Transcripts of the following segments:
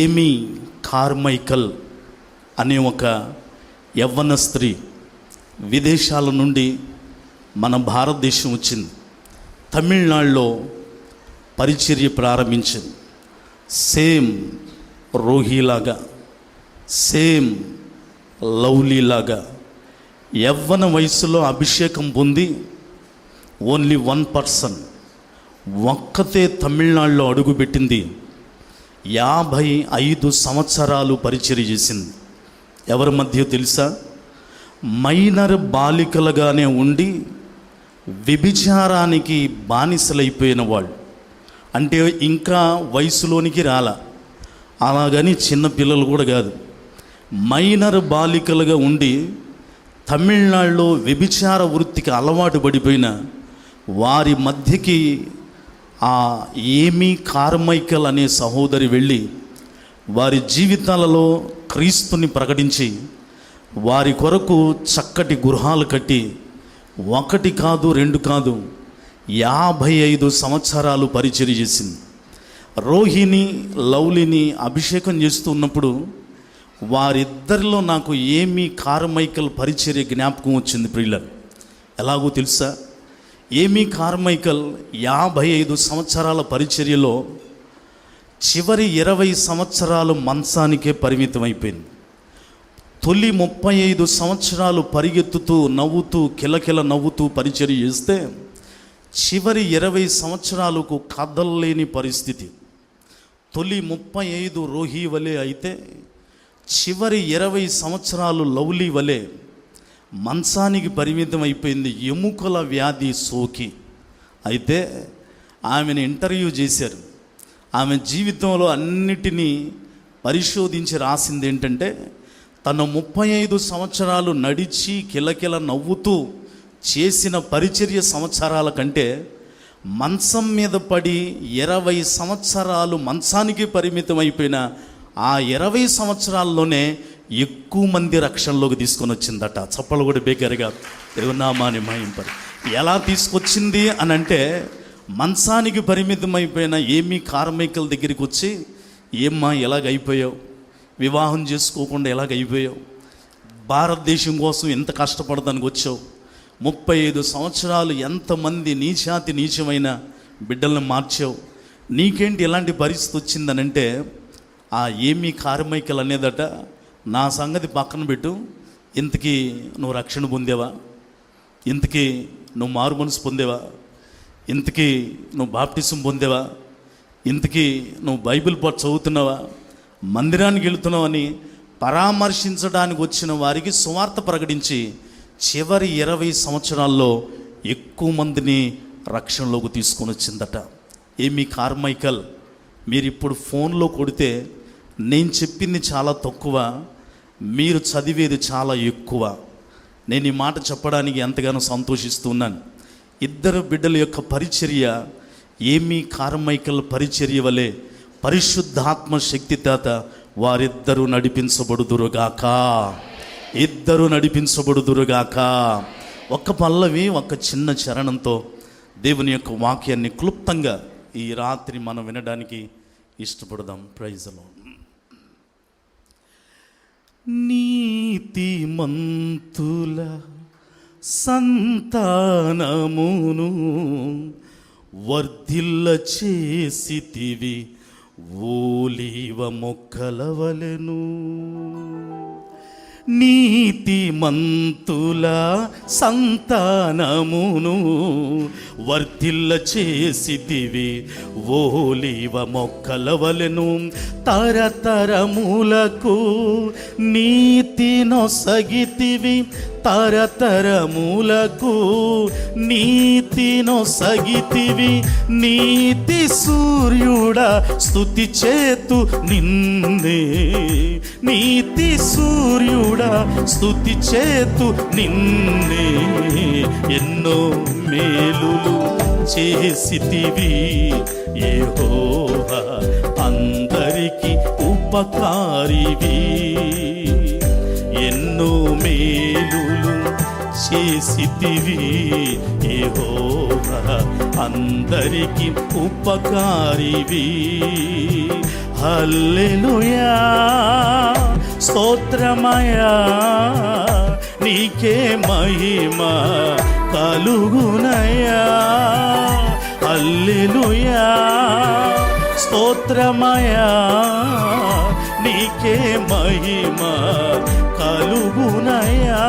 ఏమీ కార్మైకల్ అనే ఒక యవ్వన స్త్రీ విదేశాల నుండి మన భారతదేశం వచ్చింది. తమిళనాడులో పరిచర్య ప్రారంభించింది. సేమ్ రోహిలాగా, సేమ్ లవ్లీలాగా యవ్వన వయసులో అభిషేకం పొంది ఓన్లీ 1 ఒక్కతే తమిళనాడులో అడుగుపెట్టింది. 55 సంవత్సరాలు పరిచర్య చేసింది. ఎవరి మధ్య తెలుసా? మైనర్ బాలికలుగానే ఉండి వ్యభిచారానికి బానిసలైపోయిన వాళ్ళు. అంటే ఇంకా వయసులోనికి రాలా, అలాగని చిన్న పిల్లలు కూడా కాదు. మైనర్ బాలికలుగా ఉండి తమిళనాడులో వ్యభిచార వృత్తికి అలవాటు పడిపోయిన వారి మధ్యకి ఆ ఏమీ కార్మైకల్ అనే సహోదరి వెళ్ళి వారి జీవితాలలో క్రీస్తుని ప్రకటించి వారి కొరకు చక్కటి గృహాలు కట్టి 1 కాదు 2 కాదు 55 సంవత్సరాలు పరిచర్య చేసింది. రోహిణి లవ్లీని అభిషేకం చేస్తున్నప్పుడు వారిద్దరిలో నాకు ఏమీ కార్మైకల్ పరిచర్య జ్ఞాపకం వచ్చింది. ప్రియులర్, ఎలాగో తెలుసా? ఏమీ కార్మైకల్ 55 సంవత్సరాల పరిచర్యలో చివరి 20 సంవత్సరాలు మంచానికే పరిమితం అయిపోయింది. తొలి 35 సంవత్సరాలు పరిగెత్తుతూ నవ్వుతూ కిలకిల నవ్వుతూ పరిచర్య చేస్తే చివరి 20 సంవత్సరాలకు కదలలేని పరిస్థితి. తొలి 35 రోహి వలె అయితే చివరి 20 సంవత్సరాలు లవ్లీ వలె మంచానికి పరిమితం అయిపోయింది, ఎముకల వ్యాధి సోకి. అయితే ఆమెను ఇంటర్వ్యూ చేశారు. ఆమె జీవితంలో అన్నిటినీ పరిశోధించి రాసింది ఏంటంటే, తను 35 సంవత్సరాలు నడిచి కిలకిల నవ్వుతూ చేసిన పరిచర్య సంవత్సరాల కంటే మంచం మీద పడి 20 సంవత్సరాలు మంచానికి పరిమితం అయిపోయిన ఆ 20 సంవత్సరాల్లోనే ఎక్కువ మంది రక్షణలోకి తీసుకొని వచ్చిందట. చప్పలు కూడా బేకరిగా దేవునామాని మహింపరు. ఎలా తీసుకొచ్చింది అని అంటే, మంచానికి పరిమితం అయిపోయిన ఏమీ కార్మైకల్ దగ్గరికి వచ్చి, ఏమ్మా ఎలాగైపోయావు, వివాహం చేసుకోకుండా ఎలాగైపోయావు, భారతదేశం కోసం ఎంత కష్టపడదానికి వచ్చావు, 35 సంవత్సరాలు ఎంతమంది నీచాతి నీచమైన బిడ్డలను మార్చావు, నీకేంటి ఎలాంటి పరిస్థితి వచ్చిందనంటే, ఆ ఏమీ కార్మైకల్ అనేదట, నా సంగతి పక్కన పెట్టు, ఇంతకీ నువ్వు రక్షణ పొందేవా, ఇంతకీ నువ్వు మారు మనసు పొందేవా, ఇంతకీ నువ్వు బాప్టిజం పొందేవా, ఇంతకీ నువ్వు బైబిల్ పాటు చదువుతున్నావా, మందిరానికి వెళుతున్నావని పరామర్శించడానికి వచ్చిన వారికి సువార్త ప్రకటించి చివరి 20 సంవత్సరాల్లో ఎక్కువ మందిని రక్షణలోకి తీసుకొని వచ్చిందట. ఏమీ కార్మైకల్. మీరు ఇప్పుడు ఫోన్లో కొడితే నేను చెప్పింది చాలా తక్కువ, మీరు చదివేది చాలా ఎక్కువ. నేను ఈ మాట చెప్పడానికి ఎంతగానో సంతోషిస్తున్నాను. 2 బిడ్డల యొక్క పరిచర్య ఏమీ కార్మైకల్ పరిచర్య వలె పరిశుద్ధాత్మ శక్తి తాత వారిద్దరూ నడిపించబడుదురుగాక, 2 నడిపించబడుదురుగాక. ఒక పల్లవి, ఒక చిన్న చరణంతో దేవుని యొక్క వాక్యాన్ని క్లుప్తంగా ఈ రాత్రి మనం వినడానికి ఇష్టపడదాం. Praise the lord. నీతిమంతుల సంతానమును వర్ధిల్ల చేసితివి ఓలీవ మొక్కల వలెను. నీతిమంతుల సంతానమును వర్ధిల్ల చేసితివి ఓలీవ మొక్కల వలెను. తరతరములకు నీతినొసగితివి, తరతరములకు నీతినొసగితివి. నీతి సూర్యుడా స్తుతి చేతు నిన్నే, నీతి సూర్యుడా స్తుతి చేతు నిన్నే. ఎన్నో మేలులు చేసితివి యెహోవా, అందరికి ఉపకారివి. ఎన్నో మేలులు చేసితివి యెహోవా అందరికి ఉపకారివి. హల్లెలూయా స్తోత్రమయా నీకే మహిమ కలుగునయా. హల్లెలూయా స్తోత్రమయా నీకే మహిమ కలుగునయా.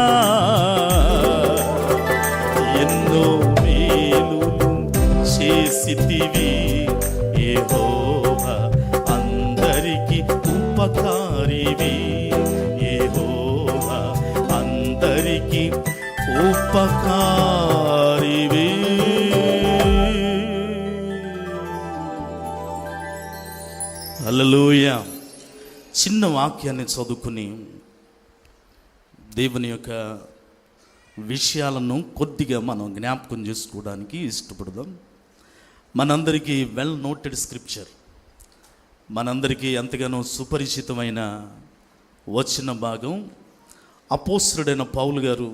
ఎన్నో మేలు చేసితివి యెహోవా అందరికి ఉపకారివి. యెహోవా అందరికి ఉపకారివి. హల్లెలూయా. చిన్న వాక్యాన్ని చదువుకుని దేవుని యొక్క విషయాలను కొద్దిగా మనం జ్ఞాపకం చేసుకోవడానికి ఇష్టపడదాం. మనందరికీ వెల్ నోటెడ్ స్క్రిప్చర్, మనందరికీ ఎంతగానో సుపరిచితమైన వచన భాగం అపోస్తలుడైన పౌలు గారు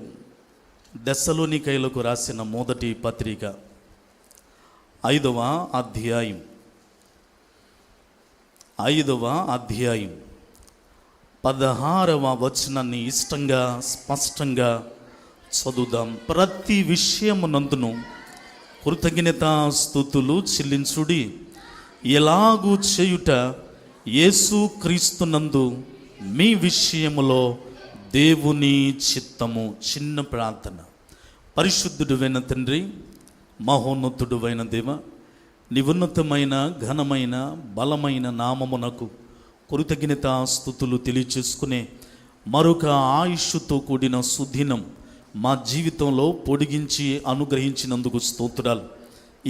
దెస్సలోనికైలకు రాసిన మొదటి పత్రిక 5వ అధ్యాయం 16వ వచనాన్ని ఇష్టంగా స్పష్టంగా చదువుదాం. ప్రతి విషయమునందును కృతజ్ఞతా స్తుతులు చెల్లించుడి, ఎలాగూ చేయుట యేసు క్రీస్తునందు మీ విషయములో దేవుని చిత్తము. చిన్న ప్రార్థన. పరిశుద్ధుడువైన తండ్రి, మహోన్నతుడువైన దేవ, నివున్నతమైన ఘనమైన బలమైన నామమునకు కృతజ్ఞతా స్తుతులు తెలియచేసుకునే మరొక ఆయుష్తో కూడిన సుదినం మా జీవితంలో పొడిగించి అనుగ్రహించినందుకు స్తోత్రాలు.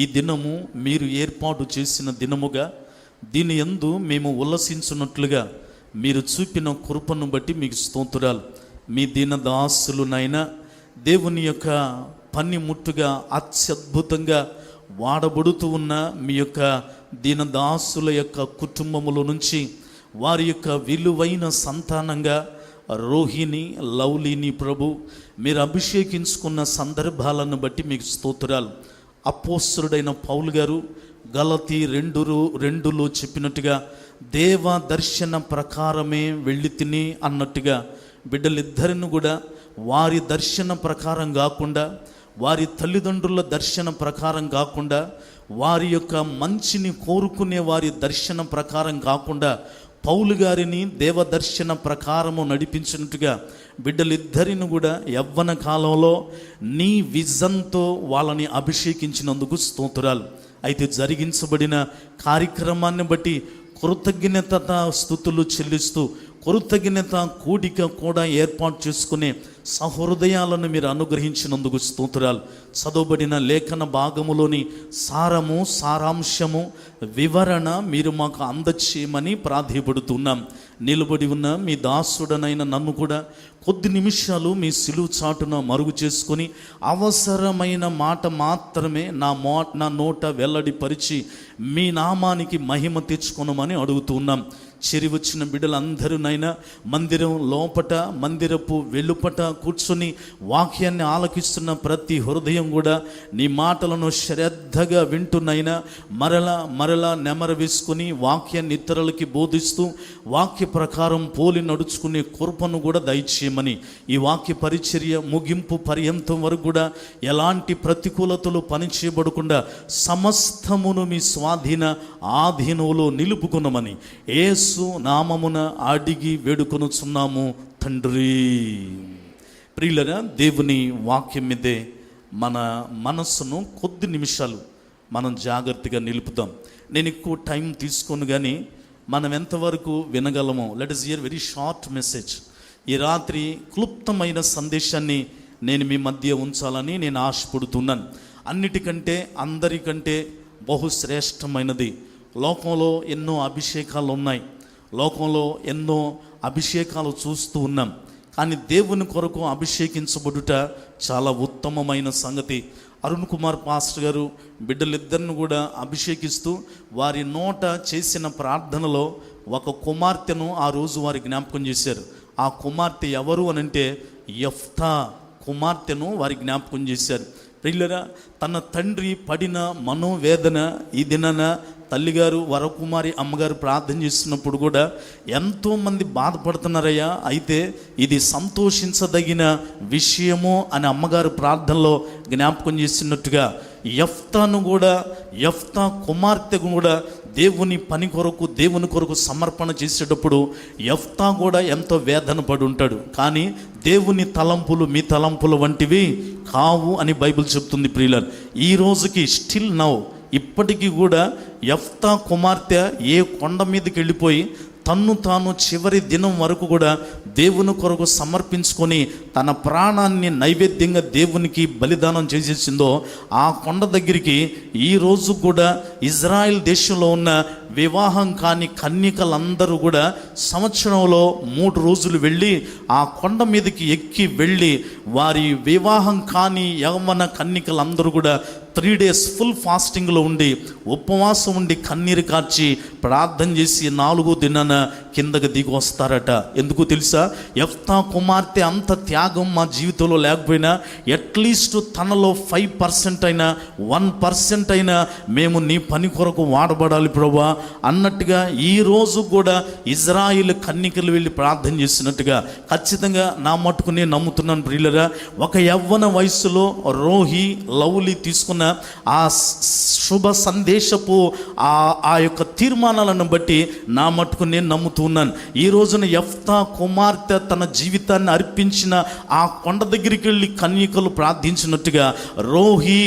ఈ దినము మీరు ఏర్పాటు చేసిన దినముగా దీని యందు మేము ఉల్లసించున్నట్లుగా మీరు చూపిన కృపను బట్టి మీకు స్తోత్రాలు. మీ దీనదాసులునైనా దేవుని యొక్క పనిముట్టుగా అత్యద్భుతంగా వాడబడుతూ ఉన్న మీ యొక్క దీనదాసుల యొక్క కుటుంబముల నుంచి వారి యొక్క విలువైన సంతానంగా రోహిణి లవ్లీని ప్రభు మీరు అభిషేకించుకున్న సందర్భాలను బట్టి మీకు స్తోత్రాలు. అపోస్తలుడైన పౌలు గారు గలతీ 2:2లో చెప్పినట్టుగా దేవ దర్శన ప్రకారమే వెళ్ళి తిని అన్నట్టుగా బిడ్డలిద్దరిని కూడా వారి దర్శన ప్రకారం కాకుండా, వారి తల్లిదండ్రుల దర్శన ప్రకారం కాకుండా, వారి యొక్క మంచిని కోరుకునే వారి దర్శన ప్రకారం కాకుండా పౌలు గారిని దేవదర్శన ప్రకారము నడిపించినట్టుగా బిడ్డలిద్దరిని కూడా యవ్వన కాలంలో నీ విజన్తో వాళ్ళని అభిషేకించినందుకు స్తోత్రాలు. అయితే జరిగించబడిన కార్యక్రమాన్ని బట్టి కృతజ్ఞత స్తుతులు చెల్లిస్తూ కృతజ్ఞత కూడిక కూడా ఏర్పాటు చేసుకునే సహృదయాలను మీరు అనుగ్రహించినందుకు స్తోత్రాలు. చదవబడిన లేఖన భాగములోని సారము, సారాంశము, వివరణ మీరు మాకు అందచేయమని ప్రాధేయపడుతున్నాం. నిలబడి ఉన్న మీ దాసుడనైన నన్ను కూడా కొద్ది నిమిషాలు మీ సిలువు చాటున మరుగు చేసుకొని అవసరమైన మాట మాత్రమే నా నోట వెల్లడిపరిచి మీ నామానికి మహిమ తెచ్చుకొనమని అడుగుతున్నాం. చెరి వచ్చిన బిడ్డలందరూనైనా మందిరం లోపట, మందిరపు వెలుపట కూర్చొని వాక్యాన్ని ఆలకిస్తున్న ప్రతి హృదయం కూడా నీ మాటలను శ్రద్ధగా వింటున్నైనా మరలా నెమర వేసుకొని వాక్యాన్ని ఇతరులకి బోధిస్తూ వాక్య ప్రకారం పోలి నడుచుకునే కృపను కూడా దయచేయమని, ఈ వాక్య పరిచర్య ముగింపు పర్యంతం వరకు కూడా ఎలాంటి ప్రతికూలతలు పనిచేయబడకుండా సమస్తమును మీ స్వాధీన ఆధీనంలో నిలుపుకున్నామని యేసు నామమున అడిగి వేడుకొనుచున్నాము తండ్రి. ప్రియులరా, దేవుని వాక్యం మీదే మన మనస్సును కొద్ది నిమిషాలు మనం జాగ్రత్తగా నిలుపుతాం. నేను ఎక్కువ టైం తీసుకోను, కానీ మనం ఎంతవరకు వినగలమో let us hear very short message. ఈ రాత్రి క్లుప్తమైన సందేశాన్ని నేను మీ మధ్య ఉంచాలని నేను ఆశపడుతున్నాను. అన్నిటికంటే అందరికంటే బహుశ్రేష్టమైనది, లోకంలో ఎన్నో అభిషేకాలు ఉన్నాయి, లోకంలో ఎన్నో అభిషేకాలు చూస్తూ ఉన్నాం, కానీ దేవుని కొరకు అభిషేకించబడుట చాలా ఉత్తమమైన సంగతి. అరుణ్ కుమార్ పాస్టర్ గారు బిడ్డలిద్దరిని కూడా అభిషేకిస్తూ వారి నోట చేసిన ప్రార్థనలో ఒక కుమార్తెను ఆ రోజు వారి జ్ఞాపకం చేశారు. ఆ కుమార్తె ఎవరు అనంటే యెఫ్తా కుమార్తెను వారి జ్ఞాపకం చేశారు. ప్రియులరా, తన తండ్రి పడిన మనోవేదన ఈ దినాన తల్లిగారు వరకుమారి అమ్మగారు ప్రార్థన చేస్తున్నప్పుడు కూడా ఎంతోమంది బాధపడుతున్నారయ్యా, అయితే ఇది సంతోషించదగిన విషయము అని అమ్మగారు ప్రార్థనలో జ్ఞాపకం చేస్తున్నట్టుగా యెఫ్తా కుమార్తెకు కూడా దేవుని పని కొరకు, దేవుని కొరకు సమర్పణ చేసేటప్పుడు యెఫ్తా కూడా ఎంతో వేదన పడి ఉంటాడు. కానీ దేవుని తలంపులు మీ తలంపుల వంటివి కావు అని బైబిల్ చెప్తుంది. ప్రియులారా, ఈ రోజుకి స్టిల్ నౌ ఇప్పటికీ కూడా యెఫ్తా కుమార్తె ఏ కొండ మీదకి వెళ్ళిపోయి తన్ను తాను చివరి దినం వరకు కూడా దేవుని కొరకు సమర్పించుకొని తన ప్రాణాన్ని నైవేద్యంగా దేవునికి బలిదానం చేసేసిందో ఆ కొండ దగ్గరికి ఈ రోజు కూడా ఇజ్రాయెల్ దేశంలో ఉన్న వివాహం కాని కన్యకలందరూ కూడా సంవత్సరంలో 3 రోజులు వెళ్ళి ఆ కొండ మీదకి ఎక్కి వెళ్ళి వారి వివాహం కాని యవ్వన కన్యకలందరూ కూడా 3 days ఫుల్ ఫాస్టింగ్లో ఉండి ఉపవాసం ఉండి కన్నీరు కార్చి ప్రార్థన చేసి 4వ దినాన కిందకి దిగి వస్తారట. ఎందుకు తెలుసా? యెఫ్తా కుమార్తె అంత త్యాగం మా జీవితంలో లేకపోయినా అట్లీస్ట్ తనలో 5% అయినా 1% అయినా మేము నీ పని కొరకు వాడబడాలి ప్రభువా అన్నట్టుగా ఈ రోజు కూడా ఇజ్రాయిల్ కన్యకలు వెళ్ళి ప్రార్థన చేసినట్టుగా ఖచ్చితంగా నా మట్టుకు నేను నమ్ముతున్నాను. ప్రియులరా, ఒక యవ్వన వయసులో రోహి లవ్లీ తీసుకున్న ఆ శుభ సందేశపు ఆ యొక్క తీర్మానాలను బట్టి నా మట్టుకు నేను నమ్ముతున్నాను. ఈ రోజున యెఫ్తా కుమార్తె తన జీవితాన్ని అర్పించిన ఆ కొండ దగ్గరికి వెళ్ళి కన్యకలు ప్రార్థించినట్టుగా రోహి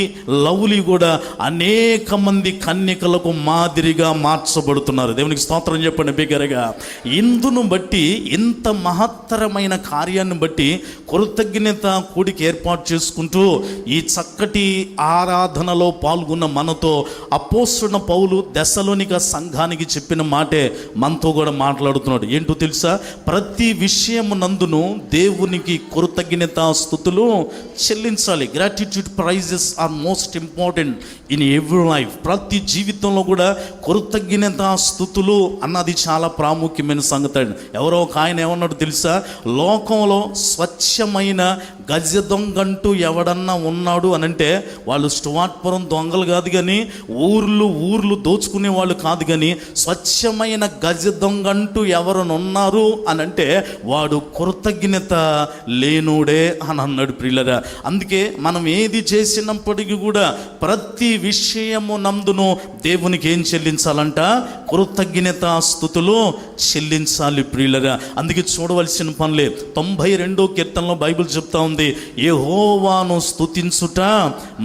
లవ్లీ కూడా అనేక మంది కన్యకలకు మాదిరిగా మార్చబడుతున్నారు. దేవునికి స్తోత్రం చెప్పండి బిగ్గరగా. ఇందును బట్టి, ఇంత మహత్తరమైన కార్యాన్ని బట్టి కృతజ్ఞత కూడిక ఏర్పాటు చేసుకుంటూ ఈ చక్కటి ఆరాధనలో పాల్గొన్న మనతో అపోస్తలుడైన పౌలు దెస్సలోనిక సంఘానికి చెప్పిన మాటే మనతో కూడా మాట్లాడుతున్నాడు. ఏంటో తెలుసా? ప్రతి విషయమునందును దేవునికి కృతజ్ఞత స్తుతులు చెల్లించాలి. Gratitude praises are most important in every life. ప్రతి జీవితంలో కూడా కృతజ్ఞత స్తుతులు అన్నది చాలా ప్రాముఖ్యమైన సంగతి అండి. ఎవరో ఒక ఆయన ఏమన్నాడు తెలుసా? లోకంలో స్వచ్ఛమైన గజ దొంగంటూ ఎవడన్నా ఉన్నాడు అని అంటే వాళ్ళు స్టువార్ట్పురం దొంగలు కాదు, కానీ ఊర్లు దోచుకునే వాళ్ళు కాదు, కానీ స్వచ్ఛమైన గజ దొంగంటూ ఎవరన్నా ఉన్నారు అని అంటే వాడు కృతజ్ఞత లేనుడే అని అన్నాడు. ప్రియులరా, అందుకే మనం ఏది చేసినప్పటికీ కూడా ప్రతి విషయము నందును దేవునికి ఏం చెల్లించాలంట? కృతజ్ఞత స్తుతులు చెల్లించాలి. ప్రియులరా, అందుకే చూడవలసిన పనులే 92వ కీర్తనలో బైబిల్ చెప్తా ఉంది, యెహోవాను స్తుతించుట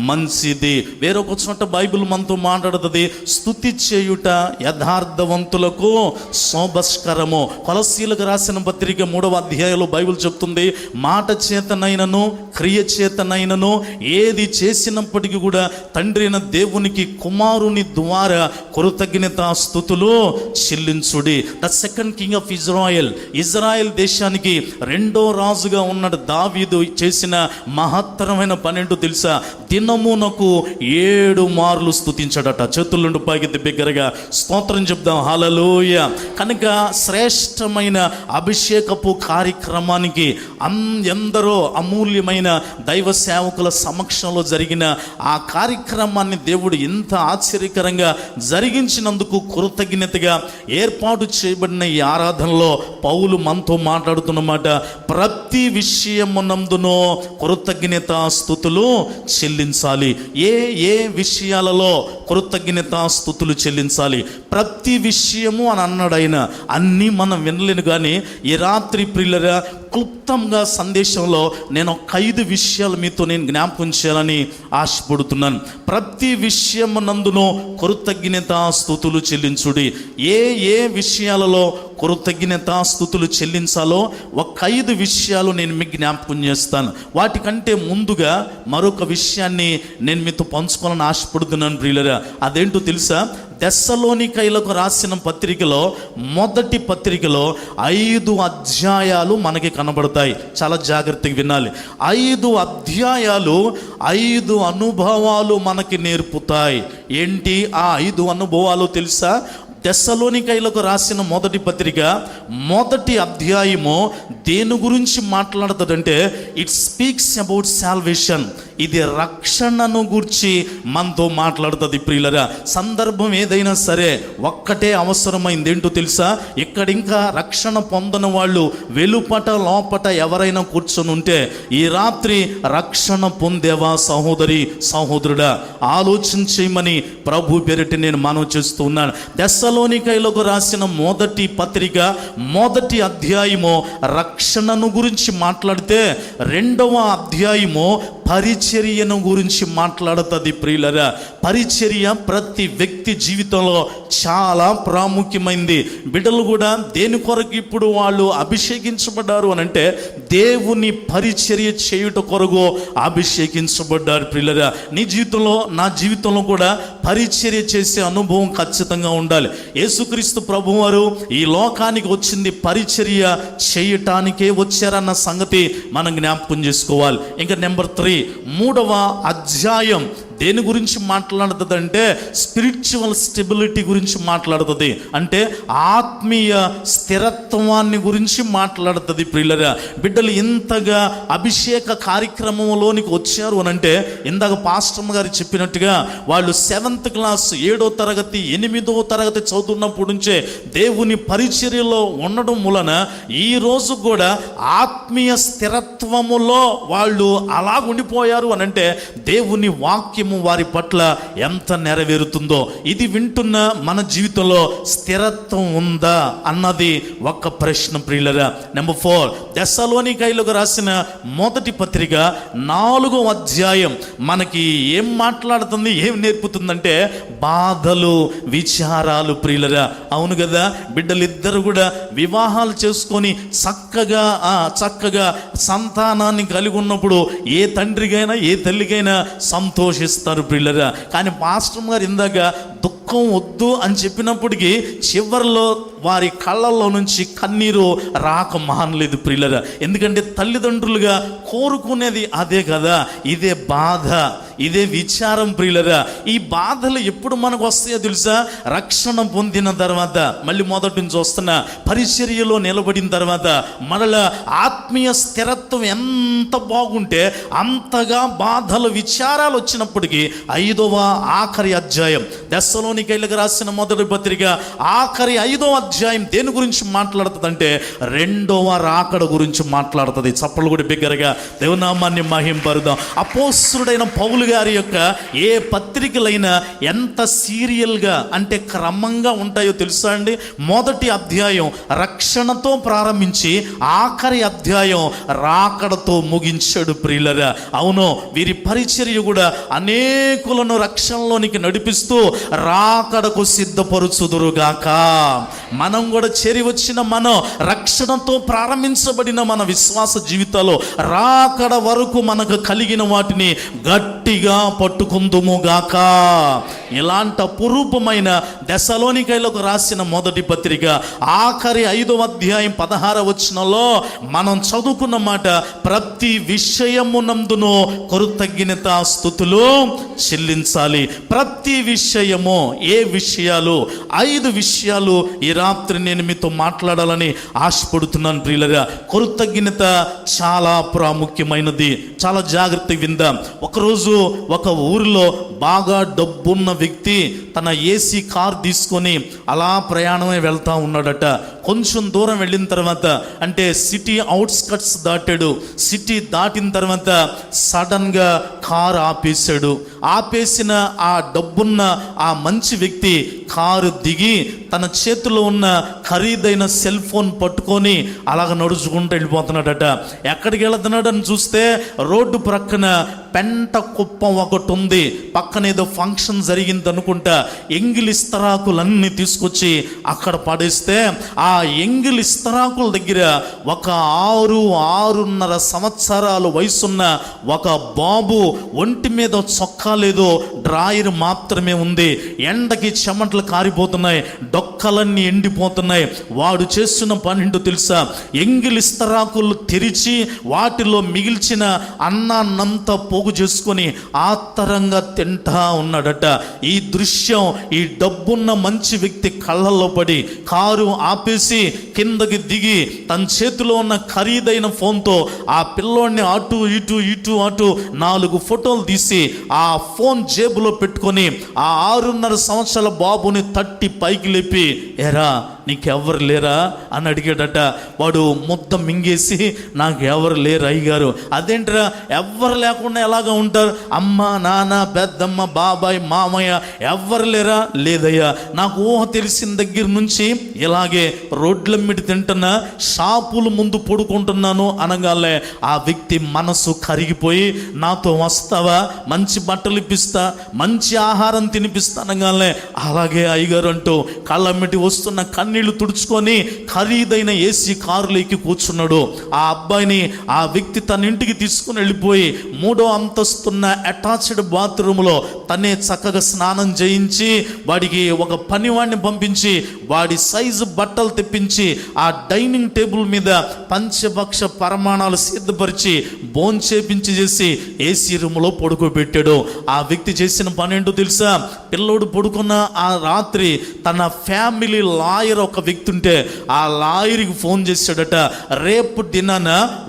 మంచిది. వేరొక చోట బైబిల్ మనతో మాట్లాడుతుంది, స్తుతి చేయుట యథార్థవంతులకు శోభస్కరము. కొలస్సీలకు రాసిన పత్రిక 3వ అధ్యాయంలో బైబిల్ చెప్తుంది, మాట చేతనైనను క్రియ చేతనైనను ఏది చేసినప్పటికీ కూడా తండ్రి అయిన దేవునికి కుమారుని ద్వారా కృతజ్ఞత స్తుతులు చెల్లించుడి. The second king of Israel దేశానికి 2వ రాజుగా ఉన్నాడు దావీదు చేసిన మహత్తరమైన పని ఏంటో తెలుసా? దినమునకు 7 మార్లు స్తుతించాడట. చేతులుండి పైకి బిగ్గరగా స్తోత్రం చెప్దాం. హల్లెలూయా. కనుక శ్రేష్టమైన అభిషేకపు కార్యక్రమానికి ఎందరో అమూల్యమైన దైవ సేవకుల సమక్షంలో జరిగిన ఆ కార్యక్రమాన్ని దేవుడు ఇంత ఆశ్చర్యకరంగా జరిగించినందుకు కృతజ్ఞతగా ఏర్పాటు చేయబడిన ఈ ఆరాధనలో పౌలు మనతో మాట్లాడుతున్నమాట, ప్రతి విషయమునందునో కృతజ్ఞత స్తుతులు చెల్లించాలి. ఏ విషయాలలో కృతజ్ఞత స్తుతులు చెల్లించాలి? ప్రతి విషయము అని అన్నాడు ఆయన. అన్నీ మనం వినలేను, కానీ ఈ రాత్రి ప్రియులరా క్లుప్తంగా సందేశంలో నేను ఒక 5 విషయాలు మీతో నేను జ్ఞాపకం చేయాలని ఆశపడుతున్నాను. ప్రతి విషయమునందును కృతజ్ఞత స్తుతులు చెల్లించుడి. ఏ విషయాలలో కృతజ్ఞత స్తుతులు చెల్లించాలో ఒక 5 విషయాలు నేను మీకు జ్ఞాపకం చేస్తాను. వాటికంటే ముందుగా మరొక విషయాన్ని నేను మీతో పంచుకోవాలని ఆశపడుతున్నాను ప్రియులరా. అదేంటో తెలుసా? దెస్సలోనికైలకు రాసిన పత్రికలో, మొదటి పత్రికలో 5 అధ్యాయాలు మనకి కనబడతాయి. చాలా జాగ్రత్తగా వినాలి. 5 అధ్యాయాలు 5 అనుభవాలు మనకి నేర్పుతాయి. ఏంటి ఆ 5 అనుభవాలు తెలుసా? తెస్సలోనికైలకు రాసిన మొదటి పత్రిక మొదటి అధ్యాయము దేని గురించి మాట్లాడుతుందంటే ఇట్ స్పీక్స్ అబౌట్ సాల్వేషన్. ఇది రక్షణను గురించి మనతో మాట్లాడుతుంది ప్రియులరా. సందర్భం ఏదైనా సరే ఒక్కటే అవసరమైంది, ఏంటో తెలుసా? ఇక్కడ ఇంకా రక్షణ పొందని వాళ్ళు వెలుపట లోపట ఎవరైనా కూర్చొని ఉంటే ఈ రాత్రి రక్షణ పొందేవా సహోదరి సహోదరుడా, ఆలోచన చేయమని ప్రభు పేరిట నేను మనవి చేస్తూ ఉన్నాను. తెస్సలోనికైలకు రాసిన మొదటి పత్రిక మొదటి అధ్యాయము రక్షణను గురించి మాట్లాడితే రెండవ అధ్యాయము పరిచర్యను గురించి మాట్లాడుతుంది ప్రియులరా. పరిచర్య ప్రతి వ్యక్తి జీవితంలో చాలా ప్రాముఖ్యమైంది. బిడ్డలు కూడా దేని కొరకు ఇప్పుడు వాళ్ళు అభిషేకించబడ్డారు అని అంటే దేవుని పరిచర్య చేయుట కొరకు అభిషేకించబడ్డారు ప్రియులరా. నీ జీవితంలో నా జీవితంలో కూడా పరిచర్య చేసే అనుభవం ఖచ్చితంగా ఉండాలి. యేసుక్రీస్తు ప్రభువారు ఈ లోకానికి వచ్చింది పరిచర్య చేయటానికే వచ్చారన్న సంగతి మనం జ్ఞాపకం చేసుకోవాలి. ఇంకా నెంబర్ 3 మూడవ అధ్యాయం దేని గురించి మాట్లాడుతుంది అంటే స్పిరిచువల్ స్టెబిలిటీ గురించి మాట్లాడుతుంది. అంటే ఆత్మీయ స్థిరత్వాన్ని గురించి మాట్లాడుతుంది ప్రియులరా. బిడ్డలు ఇంతగా అభిషేక కార్యక్రమంలోనికి వచ్చారు అని అంటే ఇందాక పాస్టర్ గారు చెప్పినట్టుగా వాళ్ళు 7th క్లాస్ 7వ తరగతి 8వ తరగతి చదువుతున్నప్పటి నుంచే దేవుని పరిచర్యలో ఉండడం మూలన ఈ రోజు కూడా ఆత్మీయ స్థిరత్వములో వాళ్ళు అలా ఉండిపోయారు అని అంటే దేవుని వాక్యం వారి పట్ల ఎంత నెరవేరుతుందో. ఇది వింటున్న మన జీవితంలో స్థిరత్వం ఉందా అన్నది ఒక ప్రశ్న ప్రియులరా. నెంబర్ 4 తెస్సలోనికైలకు రాసిన మొదటి పత్రిక 4వ అధ్యాయం మనకి ఏం మాట్లాడుతుంది, ఏం నేర్పుతుందంటే బాధలు విచారాలు ప్రియులరా. అవును కదా, బిడ్డలిద్దరు కూడా వివాహాలు చేసుకొని చక్కగా సంతానాన్ని కలిగి ఉన్నప్పుడు ఏ తండ్రికైనా ఏ తల్లికైనా సంతోషిస్తారు ప్రియులరా. కానీ పాస్టర్ గారు ఇందాక దుఃఖం వద్దు అని చెప్పినప్పటికీ చివరిలో వారి కళ్ళల్లో నుంచి కన్నీరు రాక మానలేదు ప్రియులరా. ఎందుకంటే తల్లిదండ్రులుగా కోరుకునేది అదే కదా, ఇదే బాధ, ఇదే విచారం ప్రియులరా. ఈ బాధలు ఎప్పుడు మనకు వస్తాయో తెలుసా? రక్షణ పొందిన తర్వాత, మళ్ళీ మొదటి నుంచి వస్తున్న పరిచర్యలో నిలబడిన తర్వాత, మనల ఆత్మీయ స్థిరత్వం ఎంత బాగుంటే అంతగా బాధలు విచారాలు వచ్చినప్పటికీ 5వ ఆఖరి అధ్యాయం తెస్సలోనికైలకు రాసిన మొదటి పత్రిక ఆఖరి 5వ అధ్యాయం దేని గురించి మాట్లాడుతుంది అంటే రెండవ రాకడ గురించి మాట్లాడుతుంది. చప్పలు కూడా బిగ్గరగా దేవునామాన్ని మహింపరుదాం. అపోస్తలుడైన పౌలు గారి యొక్క ఏ పత్రికలైనా ఎంత సీరియల్గా అంటే క్రమంగా ఉంటాయో తెలుసా అండి? మొదటి అధ్యాయం రక్షణతో ప్రారంభించి ఆఖరి అధ్యాయం రాకడతో ముగించాడు ప్రియులరా. అవును, వీరి పరిచర్య కూడా అనేకులను రక్షణలోనికి నడిపిస్తూ రాకడకు సిద్ధపరుచుదురుగాక. మనం కూడా చేరి వచ్చిన మనం రక్షణతో ప్రారంభించబడిన మన విశ్వాస జీవితాల్లో రాకడ వరకు మనకు కలిగిన వాటిని గట్టిగా పట్టుకుందుముగాక. ఇలాంటి అపురూపమైన తెస్సలోనికైలకు రాసిన మొదటి పత్రిక ఆఖరి 5వ అధ్యాయం 16వ వచనంలో మనం చదువుకున్న మాట, ప్రతి విషయమునందును కృతజ్ఞత స్తుతులు చెల్లించాలి. ప్రతి విషయము, ఏ విషయాలు? 5 విషయాలు ఈ రాత్రి నేను మీతో మాట్లాడాలని ఆశపడుతున్నాను ప్రియులరా. కృతజ్ఞత చాలా ప్రాముఖ్యమైనది. చాలా జాగ్రత్తగా విందాం. ఒకరోజు ఒక ఊరిలో బాగా డబ్బున్న వ్యక్తి తన ఏసీ కార్ తీసుకొని అలా ప్రయాణమే వెళ్తా ఉన్నాడట. కొంచెం దూరం వెళ్ళిన తర్వాత, అంటే సిటీ అవుట్స్కట్స్ దాటాడు. సిటీ దాటిన తర్వాత సడన్గా కారు ఆపేశాడు. ఆపేసిన ఆ డబ్బున్న ఆ మంచి వ్యక్తి కారు దిగి తన చేతిలో ఉన్న ఖరీదైన సెల్ ఫోన్ పట్టుకొని అలాగ నడుచుకుంటూ వెళ్ళిపోతున్నాడట. ఎక్కడికి వెళుతున్నాడు అని చూస్తే రోడ్డు ప్రక్కన పెంట కుప్పం ఒకటి ఉంది. పక్కన ఏదో ఫంక్షన్ జరిగింది అనుకుంటా. ఎంగిలి ఇస్తరాకులన్నీ తీసుకొచ్చి అక్కడ పడేస్తే ఆ ఎంగిలి ఇస్తరాకుల దగ్గర ఒక 6.5 సంవత్సరాలు వయసున్న ఒక బాబు ఒంటి మీద చొక్కా లేదు, డ్రాయర్ మాత్రమే ఉంది. ఎండకి చెమటలు కారిపోతున్నాయి, డొక్కలన్నీ ఎండిపోతున్నాయి. వాడు చేస్తున్న పని ఏంటో తెలుసా? ఎంగిలి ఇస్తరాకులు తెరిచి వాటిలో మిగిల్చిన అన్నాన్నంతా పోగు చేసుకొని ఆత్తరంగా తింటా ఉన్నాడట. ఈ దృశ్యం ఈ డబ్బున్న మంచి వ్యక్తి కళ్ళల్లో పడి కారు ఆపేసి కిందకి దిగి తన చేతిలో ఉన్న ఖరీదైన ఫోన్తో ఆ పిల్లోడిని అటు అటు 4 ఫోటోలు తీసి ఆ ఫోన్ జేబులో పెట్టుకొని ఆ 6.5 సంవత్సరాల బాబుని తట్టి పైకి లేపి, ఎరా నీకెవరు లేరా అని అడిగాడట. వాడు ముద్ద మింగేసి, నాకు ఎవరు లేరు అయ్యగారు. అదేంటరా ఎవ్వరు లేకుండా ఎలాగా ఉంటారు? అమ్మ, నాన్న, పెద్దమ్మ, బాబాయ్, మామయ్య ఎవ్వరు లేరా? లేదయ్యా, నాకు ఊహ తెలిసిన దగ్గర నుంచి ఇలాగే రోడ్లమ్మిడి తింటున్నా, షాపుల ముందు పడుకుంటున్నాను అనగానే ఆ వ్యక్తి మనసు కరిగిపోయి, నాతో వస్తావా, మంచి బట్టలు ఇప్పిస్తా, మంచి ఆహారం తినిపిస్తా అనగానే అలాగే అయ్యగారు అంటూ కళ్ళమ్మిటి వస్తున్న కన్నీళ్లు తుడుచుకొని ఖరీదైన ఏసీ కారులోకి కూర్చున్నాడు. ఆ అబ్బాయిని ఆ వ్యక్తి తన ఇంటికి తీసుకుని వెళ్ళిపోయి 3వ అంతస్తున్న అటాచ్డ్ బాత్రూంలో తనే చక్కగా స్నానం చేయించి వాడికి ఒక పనివాడిని పంపించి వాడి సైజు బట్టలు తెప్పించి ఆ డైనింగ్ టేబుల్ మీద పంచభక్ష పరమాణాలు సిద్ధపరిచి భోంచేపించి చేసి ఏసీ రూమ్లో పడుకోబెట్టాడు. ఆ వ్యక్తి చేసిన పని ఏంటో తెలుసా? పిల్లోడు పడుకున్న ఆ రాత్రి తన ఫ్యామిలీ లాయర్ ఒక వ్యక్తి ఉంటే ఆ లాయర్కి ఫోన్ చేశాడట. రేపు డిన్నర్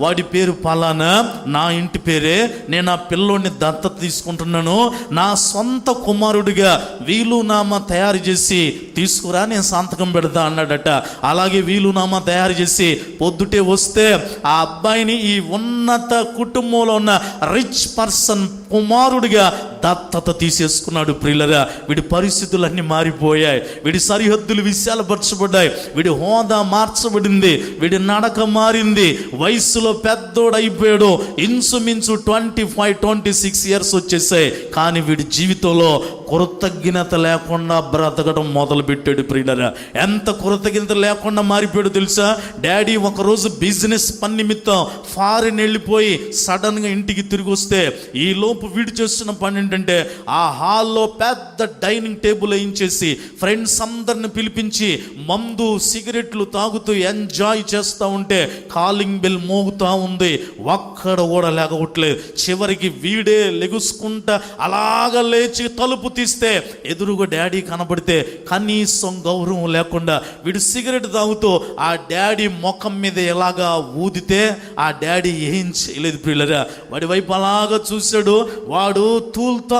వాడి పేరు పలానా, నా ఇంటి పేరే, నేను ఆ పిల్లోడిని దత్తత తీసుకుంటున్నాను, నా సొంత కుమారుడిగా వీలునామా తయారు చేసి తీసుకురా, నేను సంతకం పెడతా అన్నాడట. అలాగే వీలునామా తయారు చేసి పొద్దుటే వస్తే ఆ అబ్బాయిని ఈ ఉన్నత కుటుంబంలో ఉన్న రిచ్ పర్సన్ కుమారుడిగా దత్తత తీసేసుకున్నాడు. ప్రియులరా, వీడి పరిస్థితులన్నీ మారిపోయాయి, వీడి సరిహద్దులు విశాలపరచబడ్డాయి, వీడి హోదా మార్చబడింది, వీడి నడక మారింది, వయస్సులో పెద్దోడైపోయాడు. ఇంచుమించు 25-26 ఇయర్స్ వచ్చేసాయి. కానీ వీడి జీవితంలో కృతజ్ఞత లేకుండా బ్రతకడం మొదలుపెట్టాడు. ప్రియులరా, ఎంత కృతజ్ఞత లేకుండా మారిపోయాడు తెలుసా? డాడీ ఒకరోజు బిజినెస్ పని నిమిత్తం ఫారిన్ వెళ్ళిపోయి సడన్గా ఇంటికి తిరిగి వస్తే ఈ లోపు వీడు చేస్తున్న పని ఏంటంటే ఆ హాల్లో పెద్ద డైనింగ్ టేబుల్ వేయించేసి ఫ్రెండ్స్ అందరిని పిలిపించి మందు సిగరెట్లు తాగుతూ ఎంజాయ్ చేస్తూ ఉంటే కాలింగ్ బెల్ మోగుతూ ఉంది, ఒక్కడ కూడా లేకపోవట్లేదు. చివరికి వీడే లెగుసుకుంటా అలాగ లేచి తలుపు తీస్తే ఎదురుగా డాడీ కనబడితే కనీసం గౌరవం లేకుండా వీడు సిగరెట్ తాగుతూ ఆ డాడీ ముఖం మీద ఎలాగా ఊదితే ఆ డాడీ ఏం చేయలేదు. పిల్లరా, వాడి వైపు అలాగా చూశాడు. వాడు తూల్తా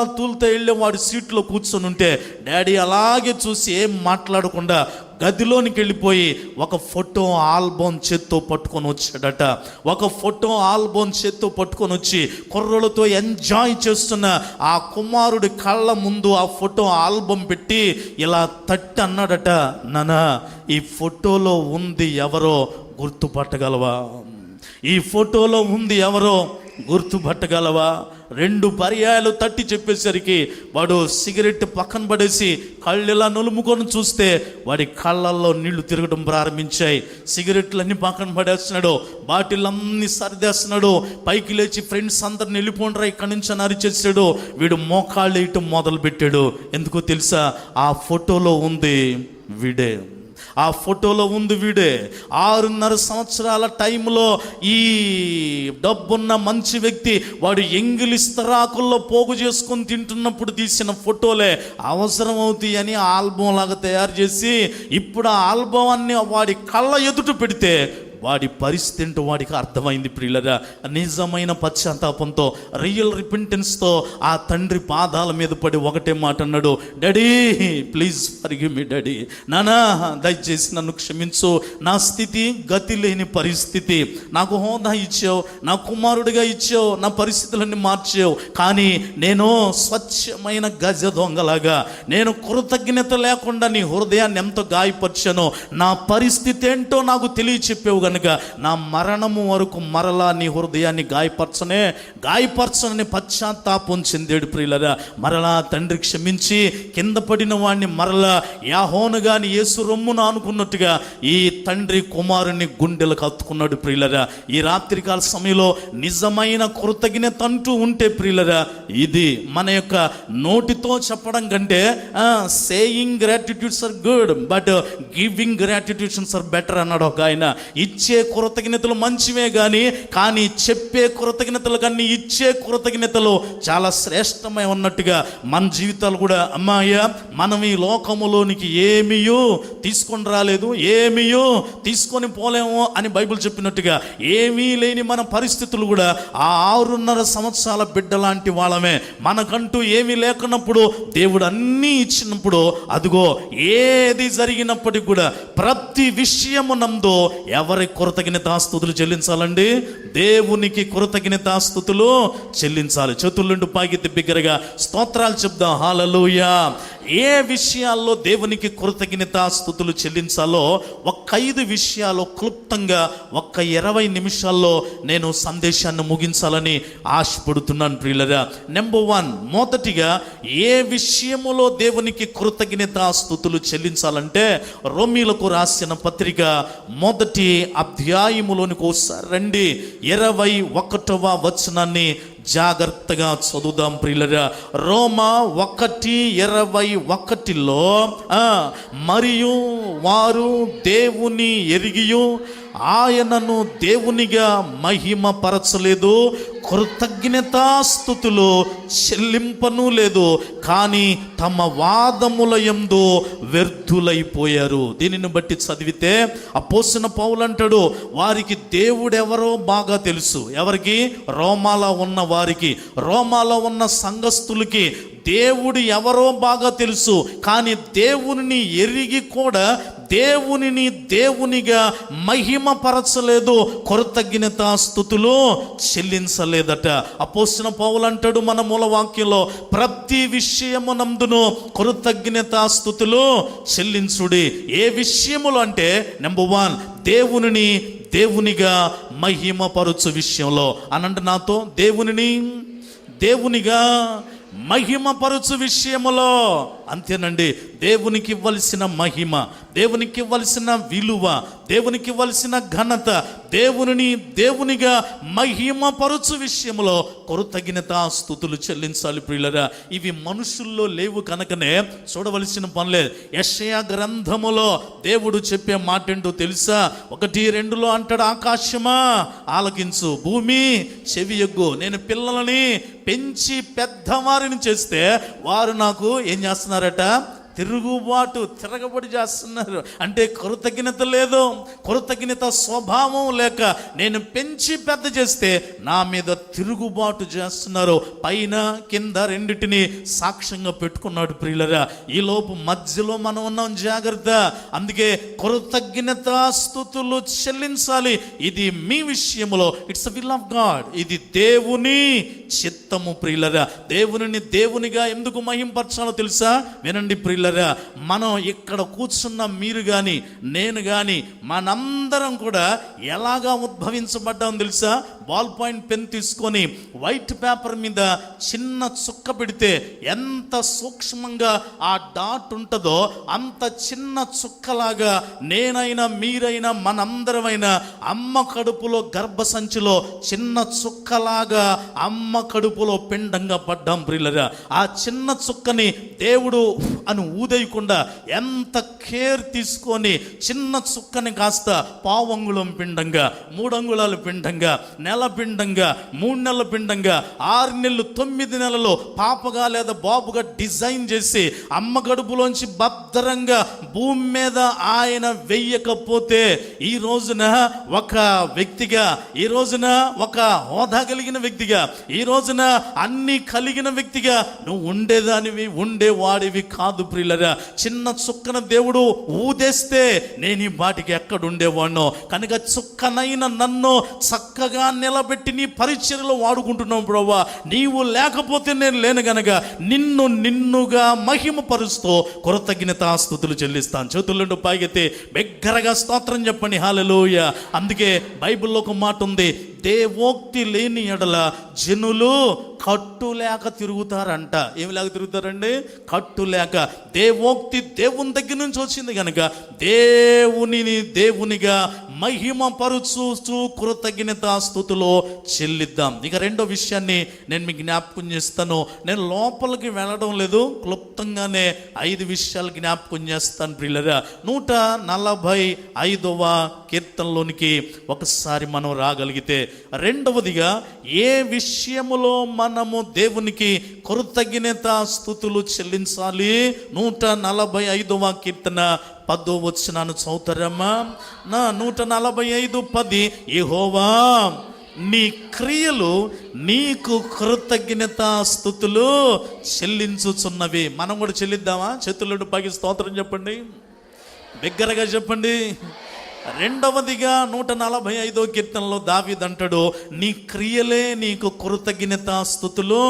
వెళ్ళి వాడి సీట్లో కూర్చొని ఉంటే డాడీ అలాగే చూసి ఏం మాట్లాడకుండా గదిలోనికి వెళ్ళిపోయి ఒక ఫోటో ఆల్బమ్ చేత్తో పట్టుకొని వచ్చాడట. ఒక ఫోటో ఆల్బమ్ చేత్తో పట్టుకొని వచ్చి కుర్రోళ్ళతో ఎంజాయ్ చేస్తున్న ఆ కుమారుడి కళ్ళ ముందు ఆ ఫోటో ఆల్బమ్ పెట్టి ఇలా తట్టి అన్నాడట, నానా ఈ ఫోటోలో ఉంది ఎవరో గుర్తుపట్టగలవా? ఈ ఫోటోలో ఉంది ఎవరో గుర్తుపట్టగలవా? 2 పర్యాయాలు తట్టి చెప్పేసరికి వాడు సిగరెట్ పక్కన పడేసి కళ్ళెలా నులుముకొని చూస్తే వాడి కళ్ళల్లో నీళ్లు తిరగడం ప్రారంభించాయి. సిగరెట్లన్నీ పక్కన పడేస్తున్నాడు, బాటిల్ సరిదేస్తున్నాడు, పైకి లేచి ఫ్రెండ్స్ అందరిని వెళ్ళిపోండ్రా ఇక్కడి నుంచి అని అరిచేసాడు. వీడు మోకాళ్ళు వేయటం మొదలు పెట్టాడు. ఎందుకో తెలుసా? ఆ ఫోటోలో ఉంది వీడే, ఆ ఫోటోలో ఉంది వీడే. 6.5 సంవత్సరాల టైంలో ఈ డబ్బున్న మంచి వ్యక్తి వాడు ఎంగిలిస్తరాకుల్లో పోగు చేసుకొని తింటున్నప్పుడు తీసిన ఫోటోలే అవసరం అవుతాయి అని ఆల్బమ్ లాగా తయారు చేసి ఇప్పుడు ఆ ఆల్బమ్ అన్ని వాడి కళ్ళ ఎదుట పెడితే వాడి పరిస్థితి ఏంటో వాడికి అర్థమైంది. ప్రియులరా, నిజమైన పశ్చాత్తాపంతో రియల్ రిపెంటెన్స్తో ఆ తండ్రి పాదాల మీద పడి ఒకటే మాట అన్నాడు, daddy please forgive me daddy, నానా దయచేసి నన్ను క్షమించు, నా స్థితి గతి లేని పరిస్థితి, నాకు హోదా ఇచ్చావు, నా కుమారుడిగా ఇచ్చావు, నా పరిస్థితులన్నీ మార్చావు, కానీ నేను స్వచ్ఛమైన గజ దొంగలాగా నేను కృతజ్ఞత లేకుండా నీ హృదయాన్ని ఎంతో గాయపరిచానో, నా పరిస్థితి ఏంటో నాకు తెలియచెప్పావు గనుక నా మరణము వరకు మరలా నీ హృదయాన్ని గాయపరచనని పశ్చాత్తాపం చెందాడు ప్రియులరా. మరలా తండ్రి క్షమించి కింద పడిన వాడిని మరలా యాహోను గాని యేసు రొమ్మున అనుకున్నట్టుగా ఈ తండ్రి కుమారుని గుండెలకు హత్తుకున్నాడు ప్రియులరా. ఈ రాత్రికాల సమయంలో నిజమైన కృతజ్ఞత అంటూ ఉంటే ప్రియులరా, ఇది మన యొక్క నోటితో చెప్పడం కంటే saying gratitudes are good but giving gratitudes are better అన్నాడు ఒక ఆయన. ఇచ్చే కృతజ్ఞతలు మంచివే కానీ చెప్పే కృతజ్ఞతలు కానీ ఇచ్చే కృతజ్ఞతలు చాలా శ్రేష్టమై ఉన్నట్టుగా మన జీవితాలు కూడా, అమ్మాయ మనం ఈ లోకములోనికి ఏమీయో తీసుకొని రాలేదు, ఏమీయో తీసుకొని పోలేము అని బైబిల్ చెప్పినట్టుగా ఏమీ లేని మన పరిస్థితులు కూడా ఆ 6.5 సంవత్సరాల బిడ్డ లాంటి వాళ్ళమే. మనకంటూ ఏమీ లేకున్నప్పుడు దేవుడు అన్నీ ఇచ్చినప్పుడు, అదిగో ఏది జరిగినప్పటికీ కూడా ప్రతి విషయము నందు ఎవరి కృతజ్ఞతాస్తుతులు చెల్లించాలండి? దేవునికి కృతజ్ఞతాస్తుతులు చెల్లించాలి. చేతులుండి పాగితే బిగ్గరగా స్తోత్రాలు చెప్దాం. హల్లెలూయా. ఏ విషయాల్లో దేవునికి కృతజ్ఞతాస్తుతులు చెల్లించాలో ఒక 5 విషయాలు క్లుప్తంగా 20 నిమిషాల్లో నేను సందేశాన్ని ముగించాలని ఆశపడుతున్నాను ప్రియులరా. నెంబర్ 1, మొదటిగా ఏ విషయములో దేవునికి కృతజ్ఞతాస్తుతులు చెల్లించాలంటే రోమీలకు రాసిన పత్రిక 1వ అధ్యాయములోనికి ఒకసారి రండి. 21వ వచనాన్ని జాగ్రత్తగా చదువుదాం ప్రియులరా. రోమా 1:21లో మరియు వారు దేవుని ఎరిగియు ఆయనను దేవునిగా మహిమపరచలేదు, కృతజ్ఞతాస్తుతులు చెల్లింపను లేదు, కానీ తమ వాదముల యందు వ్యర్థులైపోయారు. దీనిని బట్టి చదివితే అపోస్తలుడైన పౌలు అంటాడు, వారికి దేవుడెవరో బాగా తెలుసు. ఎవరికి? రోమాలో ఉన్న వారికి, రోమాలో ఉన్న సంఘస్థులకి దేవుడు ఎవరో బాగా తెలుసు. కానీ దేవునిని ఎరిగి కూడా దేవునిని దేవునిగా మహిమపరచలేదు, కృతజ్ఞతాస్తుతులు చెల్లించలేదట. అపోస్తలుడైన పౌలు అంటాడు మన మూలవాక్యంలో, ప్రతి విషయమునందును కృతజ్ఞతాస్తుతులు చెల్లించుడి. ఏ విషయములు అంటే నెంబర్ 1, దేవునిని దేవునిగా మహిమపరచు విషయంలో అనంటే నాతో, దేవునిని దేవునిగా మహిమపరచు విషయములో. అంతేనండి. దేవునికి ఇవ్వాల్సిన మహిమ, దేవునికి ఇవ్వాల్సిన విలువ, దేవునికి ఇవ్వాల్సిన ఘనత, దేవునిని దేవునిగా మహిమపరచు విషయంలో కృతజ్ఞతాస్తుతులు చెల్లించాలి ప్రియులరా. ఇవి మనుషుల్లో లేవు కనుకనే చూడవలసిన పనిలేదు. యెషయా గ్రంథములో దేవుడు చెప్పే మాట ఏంటో తెలుసా? 1:2లో అంటాడు, ఆకాశమా ఆలకించు, భూమి చెవియొగ్గు. నేను పిల్లలని పెంచి పెద్దవారిని చేస్తే వారు నాకు ఏం చేస్తున్నారట? తిరగబడి చేస్తున్నారు. అంటే కృతజ్ఞత లేదు, కృతజ్ఞత స్వభావం లేక నేను పెంచి పెద్ద చేస్తే నా మీద తిరుగుబాటు చేస్తున్నారు. పైన కింద రెండిటిని సాక్ష్యంగా పెట్టుకున్నాడు ప్రియులరా. ఈ లోపు మధ్యలో మనం ఉన్నాం, జాగ్రత్త. అందుకే కృతజ్ఞతాస్తుతులు చెల్లించాలి. ఇది మీ విషయంలో ఇట్స్ విల్ ఆఫ్ గాడ్, ఇది దేవుని చిత్తము ప్రియులరా. దేవునిని దేవునిగా ఎందుకు మహింపరచాలో తెలుసా? వినండి ప్రియులరా. మనం ఇక్కడ కూర్చున్న మీరు కానీ నేను కానీ మనందరం కూడా ఎలాగా ఉద్భవించబడ్డాం తెలుసా? బాల్ పాయింట్ పెన్ తీసుకొని వైట్ పేపర్ మీద చిన్న చుక్క పెడితే ఎంత సూక్ష్మంగా ఆ డాట్ ఉంటుందో అంత చిన్న చుక్కలాగా నేనైనా మీరైనా మనందరమైనా అమ్మ కడుపులో గర్భసంచిలో చిన్న చుక్కలాగా అమ్మ కడుపులో పిండంగా పడ్డాం ప్రియులరా. ఆ చిన్న చుక్కని దేవుడు అని ఊదేయకుండా ఎంత కేర్ తీసుకొని చిన్న చుక్కని కాస్త 1/4 అంగుళం పిండంగా, 3 అంగుళాలు పిండంగా, నెల పిండంగా, 3 నెలల పిండంగా, 6 నెలలు 9 నెలలు పాపగా లేదా బాబుగా డిజైన్ చేసి అమ్మ గడుపులోంచి భద్రంగా భూమి మీద ఆయన వెయ్యకపోతే ఈ రోజున ఒక వ్యక్తిగా, ఈ రోజున ఒక హోదా కలిగిన వ్యక్తిగా, ఈ రోజున అన్ని కలిగిన వ్యక్తిగా నువ్వు ఉండేదానివి, ఉండేవాడివి కాదు ప్రియులరా. చిన్న చుక్కన దేవుడు ఊదేస్తే నేను ఈ బాటికి ఎక్కడ ఉండేవాడినో. కనుక చుక్కనైన నన్ను చక్కగా నిలబెట్టి నీ పరిచర్యలో వాడుకుంటున్నావు ప్రభువా. నీవు లేకపోతే నేను లేను గనక నిన్నుగా మహిమపరుస్తూ కృతజ్ఞతాస్తుతులు చెల్లిస్తాను. చేతుల్లో పైకెత్తి బిగ్గరగా స్తోత్రం చెప్పండి. హల్లెలూయా. అందుకే బైబిల్లో ఒక మాట ఉంది, దేవోక్తి లేని ఎడల జనులు కట్టు లేక తిరుగుతారంట. ఏమి లేక తిరుగుతారండి? కట్టు లేక. దేవోక్తి దేవుని దగ్గర నుంచి వచ్చింది కనుక దేవునిగా మహిమపరుచు కృతజ్ఞతాస్తుతిలో చెల్లిద్దాం. ఇక రెండో విషయాన్ని నేను మీకు జ్ఞాపకం చేస్తాను. నేను లోపలికి వెళ్ళడం లేదు, క్లుప్తంగానే 5 విషయాలు జ్ఞాపకం చేస్తాను ప్రియులారా. 145వ కీర్తనలోనికి ఒకసారి మనం రాగలిగితే, రెండవదిగా ఏ విషయములో మనము దేవునికి కృతజ్ఞతాస్తుతులు చెల్లించాలి? 145వ కీర్తన 10వ వచనాన్ని చదువుతారమ్మా. 145:10, యెహోవా నీ క్రియలు నీకు కృతజ్ఞతాస్తుతులు చెల్లించుచున్నవి. మనం కూడా చెల్లిద్దామా? చేతులను పైకి స్తోత్రం చెప్పండి, బిగ్గరగా చెప్పండి. రెండవదిగా 145వ కీర్తనలో దావీదు అంటాడు, నీ క్రియలే నీకు కృతజ్ఞతాస్తుతులు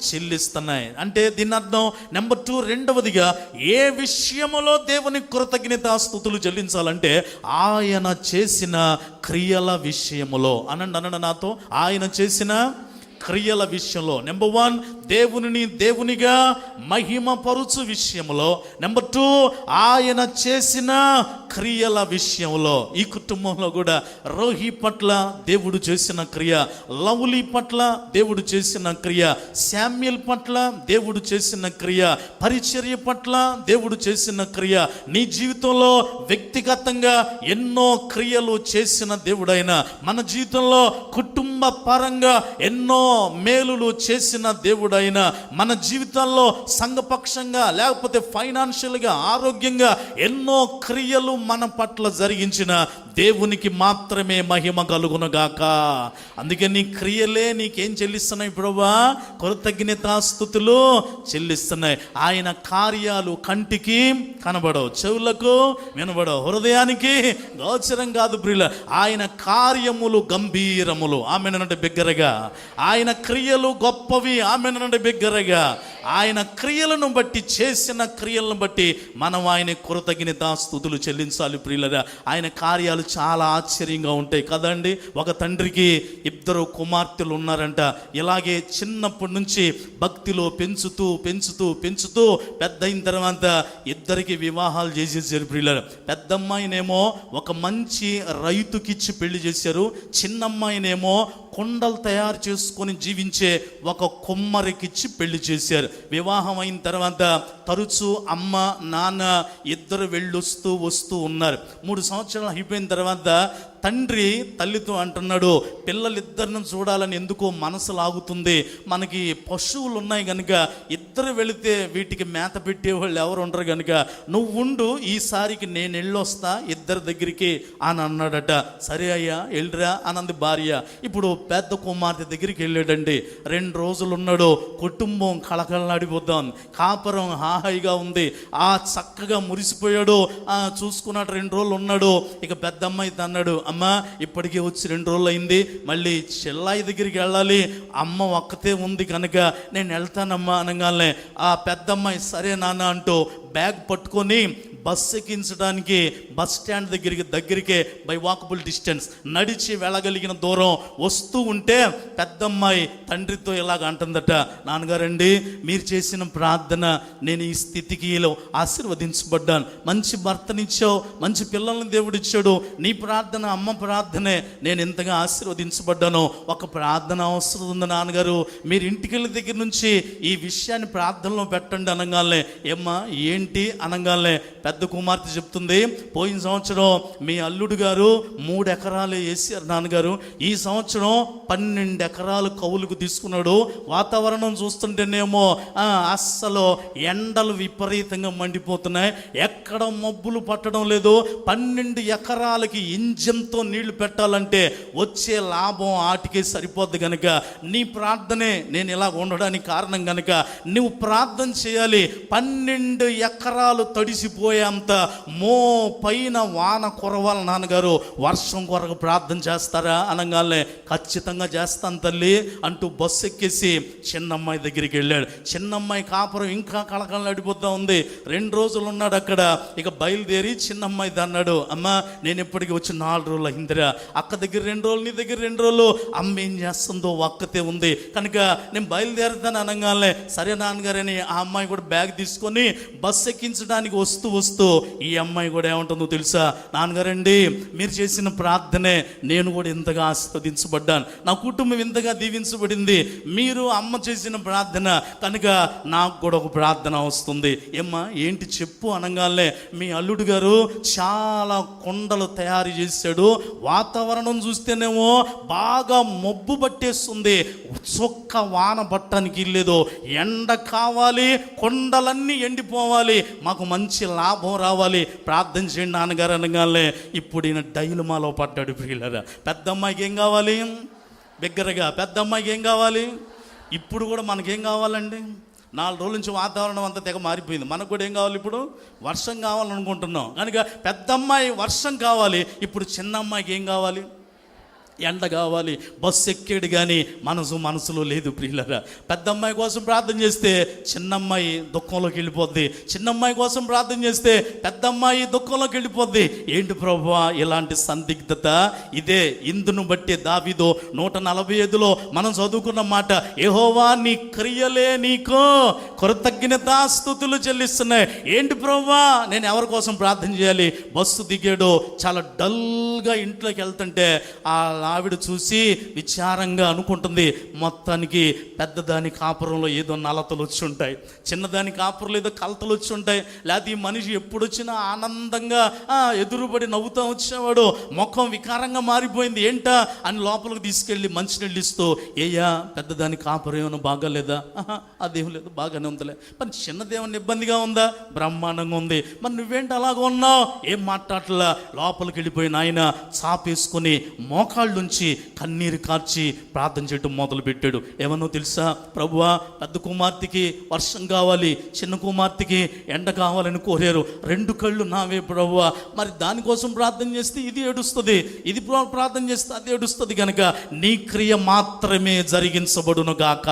చెల్లిస్తున్నాయి. అంటే దీని అర్థం నెంబర్ 2, రెండవదిగా ఏ విషయములో దేవునికి కృతజ్ఞతాస్తుతులు చెల్లించాలంటే ఆయన చేసిన క్రియల విషయములో. అనండి నాతో, ఆయన చేసిన క్రియల విషయంలో. నెంబర్ 1 దేవునిగా మహిమపరుచు విషయంలో. నెంబర్ 2 ఆయన చేసిన క్రియల విషయంలో. ఈ కుటుంబంలో కూడా రోహి పట్ల దేవుడు చేసిన క్రియ, లవ్లీ పట్ల దేవుడు చేసిన క్రియ, శామ్యుల్ పట్ల దేవుడు చేసిన క్రియ, పరిచర్య పట్ల దేవుడు చేసిన క్రియ, నీ జీవితంలో వ్యక్తిగతంగా ఎన్నో క్రియలు చేసిన దేవుడైన, మన జీవితంలో కుటుంబ పరంగా ఎన్నో మేలులు చేసిన దేవుడైన, మన జీవితాల్లో సంఘపక్షంగా లేకపోతే ఫైనాన్షియల్గా, ఆరోగ్యంగా ఎన్నో క్రియలు మన పట్ల జరిగించిన దేవునికి మాత్రమే మహిమ కలుగునుగాక. అందుకే నీ క్రియలే నీకేం చెల్లిస్తున్నాయి ప్రభువా? కృతజ్ఞతాస్తుతులు చెల్లిస్తున్నాయి. ఆయన కార్యాలు కంటికి కనబడవు, చెవులకు వినబడవు, హృదయానికి గోచరం కాదు ప్రియుల. ఆయన కార్యములు గంభీరములు. ఆమెనంటే బిగ్గరగా. ఆయన క్రియలు గొప్పవి. ఆమెనంటే బిగ్గరగా. ఆయన క్రియలను బట్టి, చేసిన క్రియలను బట్టి మనం ఆయన కృతజ్ఞతాస్తుతులు చెల్లించాలి ప్రియులరా. ఆయన కార్యాలు చాలా ఆశ్చర్యంగా ఉంటాయి కదండి. ఒక తండ్రికి 2 కుమార్తెలు ఉన్నారంట. ఇలాగే చిన్నప్పటి నుంచి భక్తిలో పెంచుతూ పెద్ద అయిన తర్వాత 2కి వివాహాలు చేసేసారు ప్రియులరా. పెద్దమ్మాయినేమో ఒక మంచి రైతుకిచ్చి పెళ్లి చేశారు. చిన్నమ్మాయినేమో కుండలు తయారు చేసుకొని జీవించే ఒక కుమ్మరికిచ్చి పెళ్లి చేశారు. వివాహం అయిన తర్వాత తరచూ అమ్మ నాన్న 2 వస్తూ ఉన్నారు. 3 సంవత్సరాలు అయిపోయిన తర్వాత తండ్రి తల్లితో అంటున్నాడు, పిల్లలిద్దరిని చూడాలని ఎందుకో మనసు లాగుతుంది, మనకి పశువులు ఉన్నాయి కనుక 2 వెళితే వీటికి మేత పెట్టేవాళ్ళు ఎవరు ఉండరు కనుక నువ్వు ఉండు, ఈసారికి నేను వెళ్ళొస్తా 2 దగ్గరికి అని అన్నాడట. సరే అయ్యా వెళ్ళిరా అనంది భార్య. ఇప్పుడు పెద్ద కుమార్తె దగ్గరికి వెళ్ళాడండి. 2 రోజులు ఉన్నాడు. కుటుంబం కళకళలాడిపోతాం, కాపురం హాయిగా ఉంది, చక్కగా మురిసిపోయాడు. చూసుకున్నాడు. 2 రోజులు ఉన్నాడు. ఇక పెద్ద అమ్మాయి అన్నాడు, అమ్మ ఇప్పటికే వచ్చి 2 రోజులు అయింది, మళ్ళీ చెల్లాయి దగ్గరికి వెళ్ళాలి, అమ్మ ఒక్కతే ఉంది కనుక నేను వెళ్తానమ్మా అనగానే ఆ పెద్దమ్మాయి సరే నాన్న అంటూ బ్యాగ్ పట్టుకొని బస్సు ఎక్కించడానికి బస్ స్టాండ్ దగ్గరికే బై వాకబుల్ డిస్టెన్స్ నడిచి వెళ్ళగలిగిన దూరం వస్తూ ఉంటే పెద్దమ్మాయి తండ్రితో ఇలాగ అంటుందట, నాన్నగారండి మీరు చేసిన ప్రార్థన నేను ఈ స్థితికి ఆశీర్వదించబడ్డాను, మంచి భర్తనిచ్చావు, మంచి పిల్లల్ని దేవుడిచ్చాడు, నీ ప్రార్థన అమ్మ ప్రార్థనే నేను ఎంతగా ఆశీర్వదించబడ్డాను. ఒక ప్రార్థన అవసరం ఉంది నాన్నగారు, మీరు ఇంటికి వెళ్ళే దగ్గర నుంచి ఈ విషయాన్ని ప్రార్థనలో పెట్టండి అనగానే, ఏమ్మా ఏంటి అనగానే పెద్ద కుమార్తె చెప్తుంది, పోయిన సంవత్సరం మీ అల్లుడు గారు 3 ఎకరాలు వేసారు నాన్నగారు, ఈ సంవత్సరం 12 ఎకరాలు కౌలుకు తీసుకున్నాడు. వాతావరణం చూస్తుంటేనేమో అస్సలు ఎండలు విపరీతంగా మండిపోతున్నాయి, ఎక్కడ మబ్బులు పట్టడం లేదు. 12 ఎకరాలకి ఇంజన్తో నీళ్లు పెట్టాలంటే వచ్చే లాభం ఆటికే సరిపోద్ది కనుక నీ ప్రార్థనే నేను ఇలా ఉండడానికి కారణం కనుక నువ్వు ప్రార్థన చేయాలి. 12 ఎకరాలు తడిసిపోయేంత పైన వాన కురవాలి నాన్నగారు, వర్షం కొరకు ప్రార్థన చేస్తారా అనగానే ఖచ్చితంగా చేస్తాను తల్లి అంటూ బస్సు ఎక్కేసి చిన్నమ్మాయి దగ్గరికి వెళ్ళాడు. చిన్నమ్మాయి కాపురం ఇంకా కళకళలాడిపోతూ ఉంది. 2 రోజులు ఉన్నాడు అక్కడ. ఇక బయలుదేరి చిన్నమ్మాయి అన్నాడు, అమ్మ నేను ఎప్పటికీ వచ్చి 4 రోజులు అయిందిరా, అక్క దగ్గర 2 రోజులు, నీ దగ్గర 2 రోజులు, అమ్మ ఏం చేస్తుందో ఒక్కతే ఉంది కనుక నేను బయలుదేరుతాను అనగానే సరే నాన్నగారని ఆ అమ్మాయి కూడా బ్యాగ్ తీసుకొని బస్సు ఎక్కించడానికి వస్తూ ఈ అమ్మాయి కూడా ఏమంటుందో తెలుసా, నాన్నగారండి మీరు చేసిన ప్రార్థనే నేను కూడా ఇంతగా ఆస్వాదించబడ్డాను, నా కుటుంబం ఇంతగా దీవించబడింది, మీరు అమ్మ చేసిన ప్రార్థన కనుక నాకు కూడా ఒక ప్రార్థన వస్తుంది. ఏమ్మా ఏంటి చెప్పు అనగానే మీ అల్లుడు గారు చాలా కొండలు తయారు చేశాడు, వాతావరణం చూస్తేనేమో బాగా మబ్బు పట్టేస్తుంది, చొక్క వాన పట్టడానికి లేదు, ఎండ కావాలి, కొండలన్నీ ఎండిపోవాలి, మాకు మంచి లాభం రావాలి, ప్రార్థన చేయండి నాన్నగారు అనగానే ఇప్పుడు ఈయన డైలమాలో పడ్డాడు. ప్రియులారా, పెద్ద అమ్మాయికి ఏం కావాలి? బిగ్గరగా పెద్ద అమ్మాయికి ఏం కావాలి? ఇప్పుడు కూడా మనకేం కావాలండి? 4 రోజుల నుంచి వాతావరణం అంతా తెగ మారిపోయింది. మనకు కూడా ఏం కావాలి? ఇప్పుడు వర్షం కావాలనుకుంటున్నాం కనుక పెద్ద అమ్మాయి వర్షం కావాలి, ఇప్పుడు చిన్న అమ్మాయికి ఏం కావాలి? ఎండ కావాలి. బస్సు ఎక్కాడు కానీ మనసులో లేదు. ప్రియులరా, పెద్ద అమ్మాయి కోసం ప్రార్థన చేస్తే చిన్నమ్మాయి దుఃఖంలోకి వెళ్ళిపోద్ది, చిన్నమ్మాయి కోసం ప్రార్థన చేస్తే పెద్ద అమ్మాయి దుఃఖంలోకి వెళ్ళిపోద్ది. ఏంటి ప్రభువా ఇలాంటి సందిగ్ధత? ఇదే ఇందును బట్టి దావీదు 145లో మనం చదువుకున్న మాట, యెహోవా నీ క్రియలే నీకు కృతజ్ఞతాస్తుతులు చెల్లిస్తున్నాయి. ఏంటి ప్రభువా నేను ఎవరి కోసం ప్రార్థన చేయాలి? బస్సు దిగాడు, చాలా డల్గా ఇంట్లోకి వెళ్తుంటే ఆ ఆవిడ చూసి విచారంగా అనుకుంటుంది, మొత్తానికి పెద్దదాని కాపురంలో ఏదో నలతలు వచ్చి ఉంటాయి, చిన్నదాని కాపురంలో ఏదో కలతలు వచ్చి ఉంటాయి, లేకపోతే ఈ మనిషి ఎప్పుడు వచ్చినా ఆనందంగా ఎదురుబడి నవ్వుతూ వచ్చేవాడు, ముఖం వికారంగా మారిపోయింది, ఏంటా అని లోపలికి తీసుకెళ్ళి మంచినీళ్ళు ఇస్తూ, ఏయ్యా పెద్దదాని కాపురం ఏమైనా బాగాలేదా? అదేం లేదు, బాగానే ఉందిలే. మరి చిన్నదేమన్నా ఇబ్బందిగా ఉందా? బ్రహ్మాండంగా ఉంది. మరి నువ్వేంటి అలాగ ఉన్నావు? ఏం మాట్లాడలా. లోపలికి వెళ్ళిపోయిన ఆయన చాపేసుకొని మోకాళ్ళ నుంచి కన్నీరు కార్చి ప్రార్థన చేయటం మొదలుపెట్టాడు. ఏమన్నో తెలుసా, ప్రభువా పెద్ద కుమార్తెకి వర్షం కావాలి, చిన్న కుమార్తెకి ఎండ కావాలని కోరారు, 2 కళ్ళు నావే ప్రభువా, మరి దానికోసం ప్రార్థన చేస్తే ఇది ఏడుస్తుంది, ఇది ప్రార్థన చేస్తే అది ఏడుస్తుంది, కనుక నీ క్రియ మాత్రమే జరిగించబడును గాక,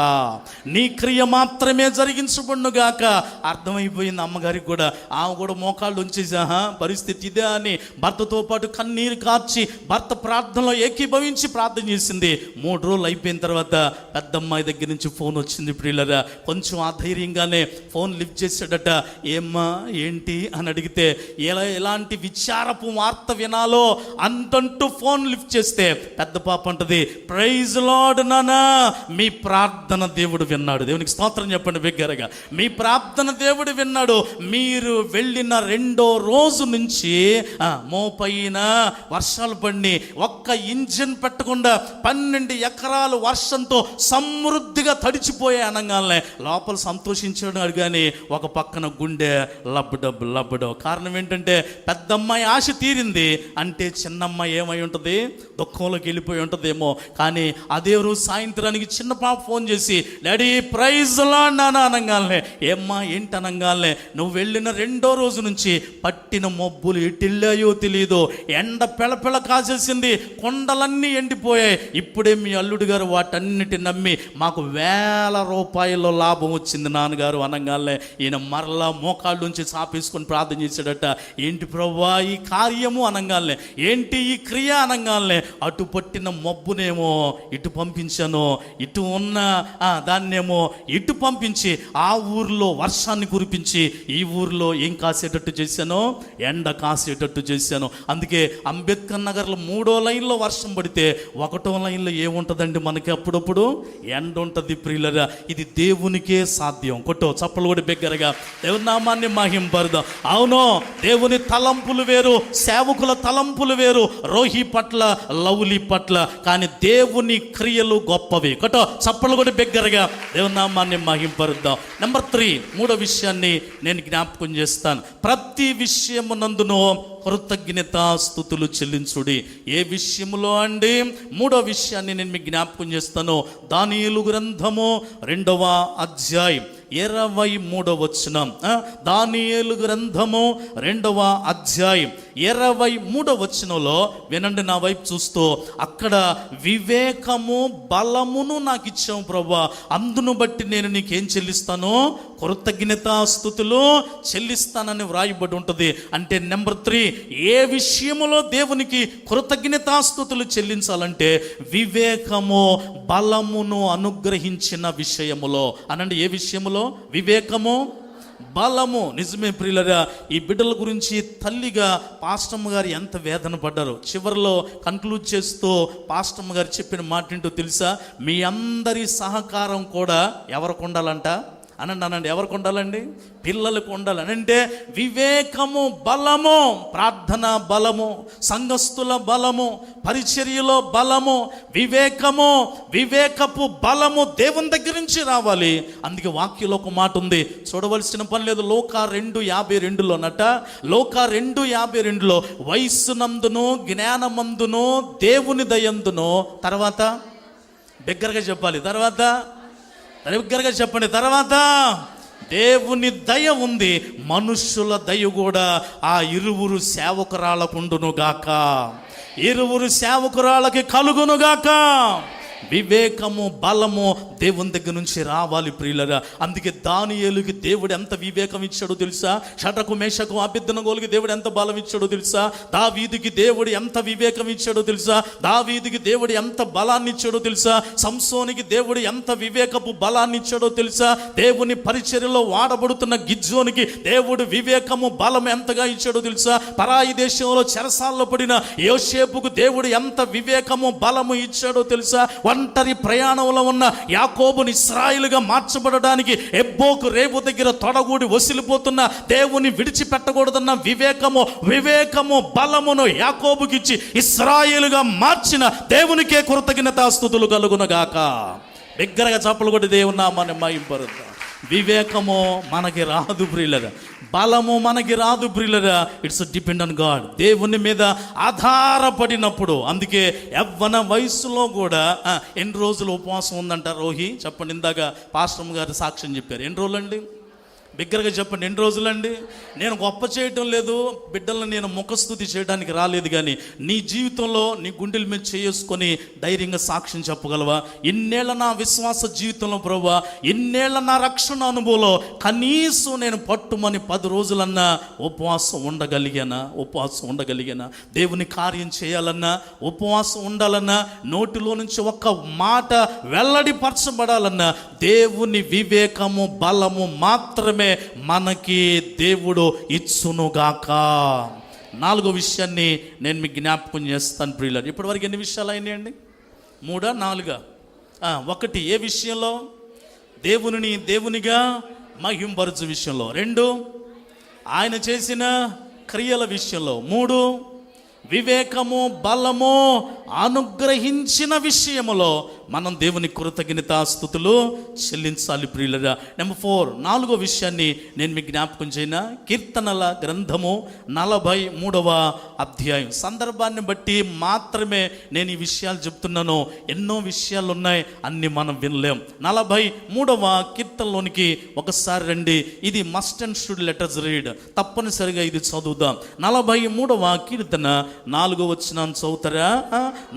నీ క్రియ మాత్రమే జరిగించబడును గాక. అర్థమైపోయింది అమ్మగారికి కూడా. ఆమె కూడా మోకాళ్ళు ఉంచేసా పరిస్థితి ఇదే అని భర్తతో పాటు కన్నీరు కార్చి భర్త ప్రార్థనలో ఏకీభవించి ప్రార్థన చేసింది. 3 రోజులు అయిపోయిన తర్వాత పెద్దమ్మాయి దగ్గర నుంచి ఫోన్ వచ్చింది. ప్రియులరా, కొంచెం ఆధైర్యంగానే ఫోన్ లిఫ్ట్ చేశాడట. ఏమ్మా ఏంటి అని అడిగితే ఎలాంటి విచారపు వార్త వినాలో అంతంటూ ఫోన్ లిఫ్ట్ చేస్తే పెద్ద పాప అంటది, ప్రైజ్ లార్డ్ నానా, మీ ప్రార్థన దేవుడు విన్నాడు. దేవునికి స్తోత్రం చెప్పండి బిగ్గరగా. మీ ప్రార్థన దేవుడు విన్నాడు. మీరు వెళ్ళిన 2వ రోజు నుంచి మోపైన వర్షాలు పడి ఒక్క ఇంజిన్ పెట్టకుండా 12 ఎకరాలు వర్షంతో సమృద్ధిగా తడిచిపోయే అనగానే లోపల సంతోషించాడు కానీ ఒక పక్కన గుండె లబ్బడో. కారణం ఏంటంటే పెద్దమ్మాయి ఆశ తీరింది అంటే చిన్నమ్మాయి ఏమై ఉంటుంది? దుఃఖంలోకి వెళ్ళిపోయి ఉంటుందేమో. కానీ అదే రోజు సాయంత్రానికి చిన్న పాప ఫోన్ చేసి, డాడీ ప్రైజ్ లార్డ్ నాన్న అనగానే, ఏమ్మా ఏంటి అనగానే, నువ్వు వెళ్ళిన 2వ రోజు నుంచి పట్టిన మబ్బులు ఎటిల్లాయో తెలియదు, ఎండ పెళపెళ కాసేసింది, కొండలన్నీ ఎండిపోయాయి, ఇప్పుడే మీ అల్లుడు గారు వాటన్నిటి నమ్మి మాకు 1000 రూపాయల లాభం వచ్చింది నాన్నగారు అనగానే ఈయన మరలా మోకాళ్ళ నుంచి చాపేసుకొని ప్రార్థన చేశాడట. ఏంటి ప్రభువా ఈ కార్యము అనగానే, ఏంటి ఈ క్రియ అనగానే, అటు పట్టిన మబ్బునేమో ఇటు పంపించాను, ఇటు ఉన్న దాన్నేమో ఇటు పంపించి ఆ ఊర్లో వర్షాన్ని కురిపించి ఈ ఊర్లో ఏం కాసేటట్టు చేశాను? ఎండ కాసేటట్టు చేశాను. అందుకే అంబేద్కర్ నగర్లో 3వ లైన్లో వర్షం పడితే 1వ లైన్లో ఏముంటుందండి మనకి? అప్పుడప్పుడు ఎండ ఉంటుంది. ప్రియులరా, ఇది దేవునికే సాధ్యం. కొట్టో చప్పలు కూడా బిగ్గరగా దేవుని నామాన్ని మహింపరుదాం. అవును, దేవుని తలంపులు వేరు, సేవకుల తలంపులు వేరు, రోహి పట్ల లౌలి పట్ల, కానీ దేవుని క్రియలు గొప్పవి. కొట్టో చప్పలు కూడా బిగ్గరగా దేవుని నామాన్ని మహింపరుద్దాం. నెంబర్ 3, 3వ విషయాన్ని నేను జ్ఞాపకం చేస్తాను. ప్రతి విషయమునందును కృతజ్ఞతాస్తుతులు చెల్లించుడి. ఏ విషయంలో అండి? 3వ విషయాన్ని నేను మీకు జ్ఞాపకం చేస్తాను. దానియేలు గ్రంథము 2వ అధ్యాయం 23వ వచనం. దానియేలు గ్రంథము 2వ అధ్యాయం 23వ వచనంలో వినండి, నా వైపు చూస్తూ, అక్కడ వివేకము బలమును నాకు ఇచ్చావు ప్రభువా, అందును బట్టి నేను నీకేం చెల్లిస్తాను? కృతజ్ఞతాస్తుతులు చెల్లిస్తానని వ్రాయబడి ఉంటుంది. అంటే నెంబర్ 3, ఏ విషయములో దేవునికి కృతజ్ఞతాస్తుతులు చెల్లించాలంటే వివేకము బలమును అనుగ్రహించిన విషయములో. అనండి, ఏ విషయములో? వివేకము బలము. నిజమే ప్రియులరా, ఈ బిడ్డల గురించి తల్లిగా పాస్టమ్మ గారు ఎంత వేదన పడ్డారు. చివరిలో కన్క్లూడ్ చేస్తూ పాస్టమ్మ గారు చెప్పిన మాట ఏంటో తెలుసా? మీ అందరి సహకారం కూడా ఎవరికి ఉండాలంట? అనండి, ఎవరికి ఉండాలండి? పిల్లలకు ఉండాలని. అంటే వివేకము బలము, ప్రార్థన బలము, సంఘస్థుల బలము, పరిచర్యలో బలము, వివేకపు బలము దేవుని దగ్గర నుంచి రావాలి. అందుకే వాక్యంలో ఒక మాట ఉంది, చూడవలసిన పని లేదు. లోకా 2:52లోనట, లోకా 2:52లో వయస్సునందును జ్ఞానమందును దేవుని దయందును, తర్వాత దగ్గరగా చెప్పాలి, తర్వాత దగ్గరగా చెప్పండి, తర్వాత దేవుని దయ ఉంది, మనుష్యుల దయ కూడా ఆ ఇరువురు సేవకురాలకుండును గాక, ఇరువురు సేవకురాలకి కలుగునుగాక. వివేకము బలము దేవుని దగ్గర నుంచి రావాలి ప్రియులరా. అందుకే దానియేలుకి దేవుడు ఎంత వివేకం ఇచ్చాడో తెలుసా? షడ్రకు మేషకు అబేద్నెగోలుకి దేవుడు ఎంత బలం ఇచ్చాడో తెలుసా? దావీదుకి దేవుడు ఎంత వివేకం ఇచ్చాడో తెలుసా? దావీదుకి దేవుడు ఎంత బలాన్ని ఇచ్చాడో తెలుసా? సంసోనికి దేవుడు ఎంత వివేకపు బలాన్ని ఇచ్చాడో తెలుసా? దేవుని పరిచర్యలో వాడబడుతున్న గిజ్జోనికి దేవుడు వివేకము బలం ఎంతగా ఇచ్చాడో తెలుసా? పరాయి దేశంలో చెరసాల్లో పడిన యోసేపుకు దేవుడు ఎంత వివేకము బలము ఇచ్చాడో తెలుసా? ఒంటరి ప్రయాణంలో ఉన్న యాకోబుని ఇశ్రాయేలుగా మార్చబడడానికి ఎబ్బోకు రేవు దగ్గర తొడగూడి వసిలిపోతున్న దేవుని విడిచిపెట్టకూడదన్న వివేకము బలమును యాకోబుకి ఇచ్చి ఇశ్రాయేలుగా మార్చిన దేవునికే కృతజ్ఞతాస్తుతులు కలుగునుగాక. దగ్గరగా చప్పలు కొట్టి దేవుని నామాన్ని మహింపరుద్దాం. వివేకము మనకి రాదు ప్రియులరా, బలము మనకి రాదు ప్రియులరా. It's depend on God. దేవుని మీద ఆధారపడినప్పుడు. అందుకే యవ్వన వయసులో కూడా ఎన్ని రోజులు ఉపవాసం ఉందంట రోహి? చెప్పండి. ఇందాక పాస్టర్ గారు సాక్ష్యం చెప్పారు. ఎన్ని రోజులండి? బిగ్గరగా చెప్పండి, ఎన్ని రోజులండి? నేను గొప్ప చేయటం లేదు, బిడ్డలను నేను ముఖస్థుతి చేయడానికి రాలేదు, కానీ నీ జీవితంలో నీ గుండెల మీద చేసుకొని ధైర్యంగా సాక్ష్యం చెప్పగలవా? ఇన్నేళ్ల నా విశ్వాస జీవితంలో ప్రభువా, ఇన్నేళ్ల నా రక్షణ అనుభవంలో కనీసం నేను పట్టుమని 10 రోజులన్నా ఉపవాసం ఉండగలిగానా? దేవుని కార్యం చేయాలన్నా, ఉపవాసం ఉండాలన్నా, నోటిలో నుంచి ఒక్క మాట వెల్లడిపరచబడాలన్నా దేవుని వివేకము బలము మాత్రమే మనకి దేవుడు ఇచ్చునుగాక. 4వ విషయాన్ని నేను మీకు జ్ఞాపకం చేస్తాను ప్రియులారా. ఇప్పటివరకు ఎన్ని విషయాలు అయినాయండి? 3, 4? 1 ఏ విషయంలో? దేవునిగా మహింపరచు విషయంలో. 2 ఆయన చేసిన క్రియల విషయంలో. 3 వివేకము బలము అనుగ్రహించిన విషయములో మనం దేవుని కృతజ్ఞతాస్తుతులు చెల్లించాలి ప్రియులరా. నెంబర్ 4, 4వ విషయాన్ని నేను మీకు జ్ఞాపకం చేయనా? కీర్తనల గ్రంథము 43వ అధ్యాయం. సందర్భాన్ని బట్టి మాత్రమే నేను ఈ విషయాలు చెప్తున్నాను. ఎన్నో విషయాలు ఉన్నాయి, అన్ని మనం వినలేం. 43వ కీర్తనలోనికి ఒకసారి రండి. ఇది must and should letters read. తప్పనిసరిగా ఇది చదువుదాం. 43వ కీర్తన 4వ వచనం చదువుతారా?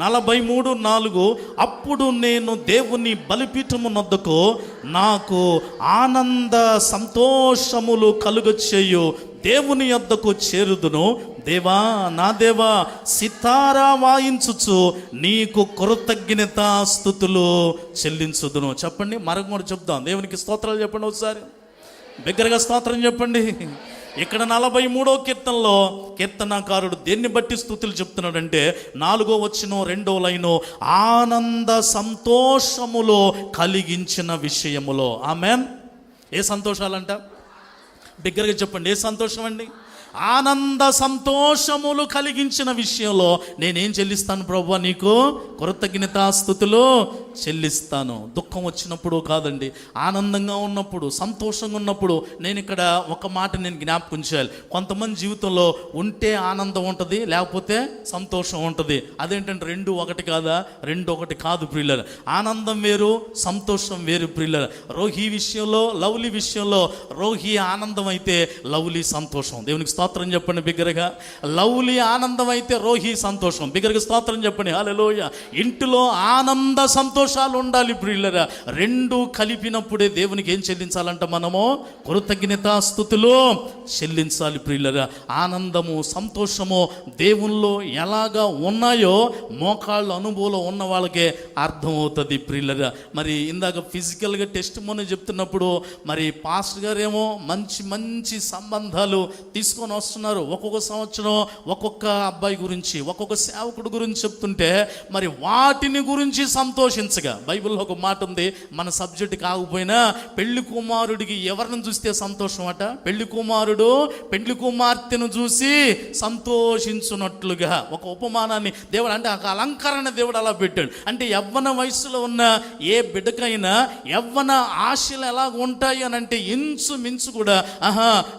43:4 అప్పుడు నేను దేవుని బలిపీఠము నొద్దకు నాకు ఆనంద సంతోషములు కలుగచేయు దేవుని యొద్దకు చేరుదును. దేవా, నా దేవా, సితారా వాయించుచు నీకు కృతజ్ఞతాస్తుతులు చెల్లించుదును. చెప్పండి, మరొక చెప్దాం. దేవునికి స్తోత్రాలు చెప్పండి ఒకసారి. బిగ్గరగా స్తోత్రం చెప్పండి. ఇక్కడ 43వ కీర్తనలో కీర్తనాకారుడు దేన్ని బట్టి స్తుతులు చెప్తున్నాడంటే 4వ వచనం 2వ లైను ఆనంద సంతోషములో కలిగించిన విషయములో. ఆమేన్. ఏ సంతోషాలంట? బిగ్గరగా చెప్పండి, ఏ సంతోషం అండి? ఆనంద సంతోషములు కలిగించిన విషయంలో నేనేం చెల్లిస్తాను ప్రభువా, నీకు కృతజ్ఞతాస్తుతులు చెల్లిస్తాను. దుఃఖం వచ్చినప్పుడు కాదండి, ఆనందంగా ఉన్నప్పుడు, సంతోషంగా ఉన్నప్పుడు. నేను ఇక్కడ ఒక మాట నేను జ్ఞాపకం చేయాలి. కొంతమంది జీవితంలో ఉంటే ఆనందం ఉంటుంది, లేకపోతే సంతోషం ఉంటుంది. అదేంటంటే రెండు ఒకటి కాదా? రెండు ఒకటి కాదు ప్రియులారా. ఆనందం వేరు, సంతోషం వేరు ప్రియులారా. రోహి విషయంలో, లవ్లీ విషయంలో రోహి ఆనందం అయితే లవ్లీ సంతోషం. దేవునికి స్తోత్రం చెప్పండి బిగ్గరగా. లవ్లీ ఆనందం అయితే రోహి సంతోషం. బిగ్గరగా స్తోత్రం చెప్పండి. హల్లెలూయా. ఇంటిలో ఆనంద సంతోషాలు ఉండాలి ప్రియులరా. రెండు కలిపినప్పుడే దేవునికి ఏం చెల్లించాలంట? మనము కృతజ్ఞతాస్తుతులు చెల్లించాలి ప్రియులరా. ఆనందము సంతోషము దేవుల్లో ఎలాగా ఉన్నాయో మోకాళ్ళ అనుభవంలో ఉన్న వాళ్ళకే అర్థమవుతుంది ప్రియులరా. మరి ఇందాక ఫిజికల్గా టెస్ట్ మోని చెప్తున్నప్పుడు మరి పాస్టర్ గారేమో మంచి మంచి సంబంధాలు తీసుకొని వస్తున్నారు. ఒక్కొక్క సంవత్సరం ఒక్కొక్క అబ్బాయి గురించి, ఒక్కొక్క సేవకుడు గురించి చెప్తుంటే మరి వాటిని గురించి సంతోషించగా, బైబిల్లో ఒక మాట ఉంది, మన సబ్జెక్ట్ కాకపోయినా, పెళ్లి కుమారుడికి ఎవరిని చూస్తే సంతోషం అట? పెళ్లి కుమారుడు పెళ్లి కుమార్తెను చూసి సంతోషించున్నట్లుగా ఒక ఉపమానాన్ని దేవుడు, అంటే ఒక అలంకరణ దేవుడు అలా పెట్టాడు. అంటే యవ్వన వయసులో ఉన్న ఏ బిడ్డకైనా యవ్వన ఆశలు ఎలా ఉంటాయి అని అంటే ఇంచుమించు కూడా,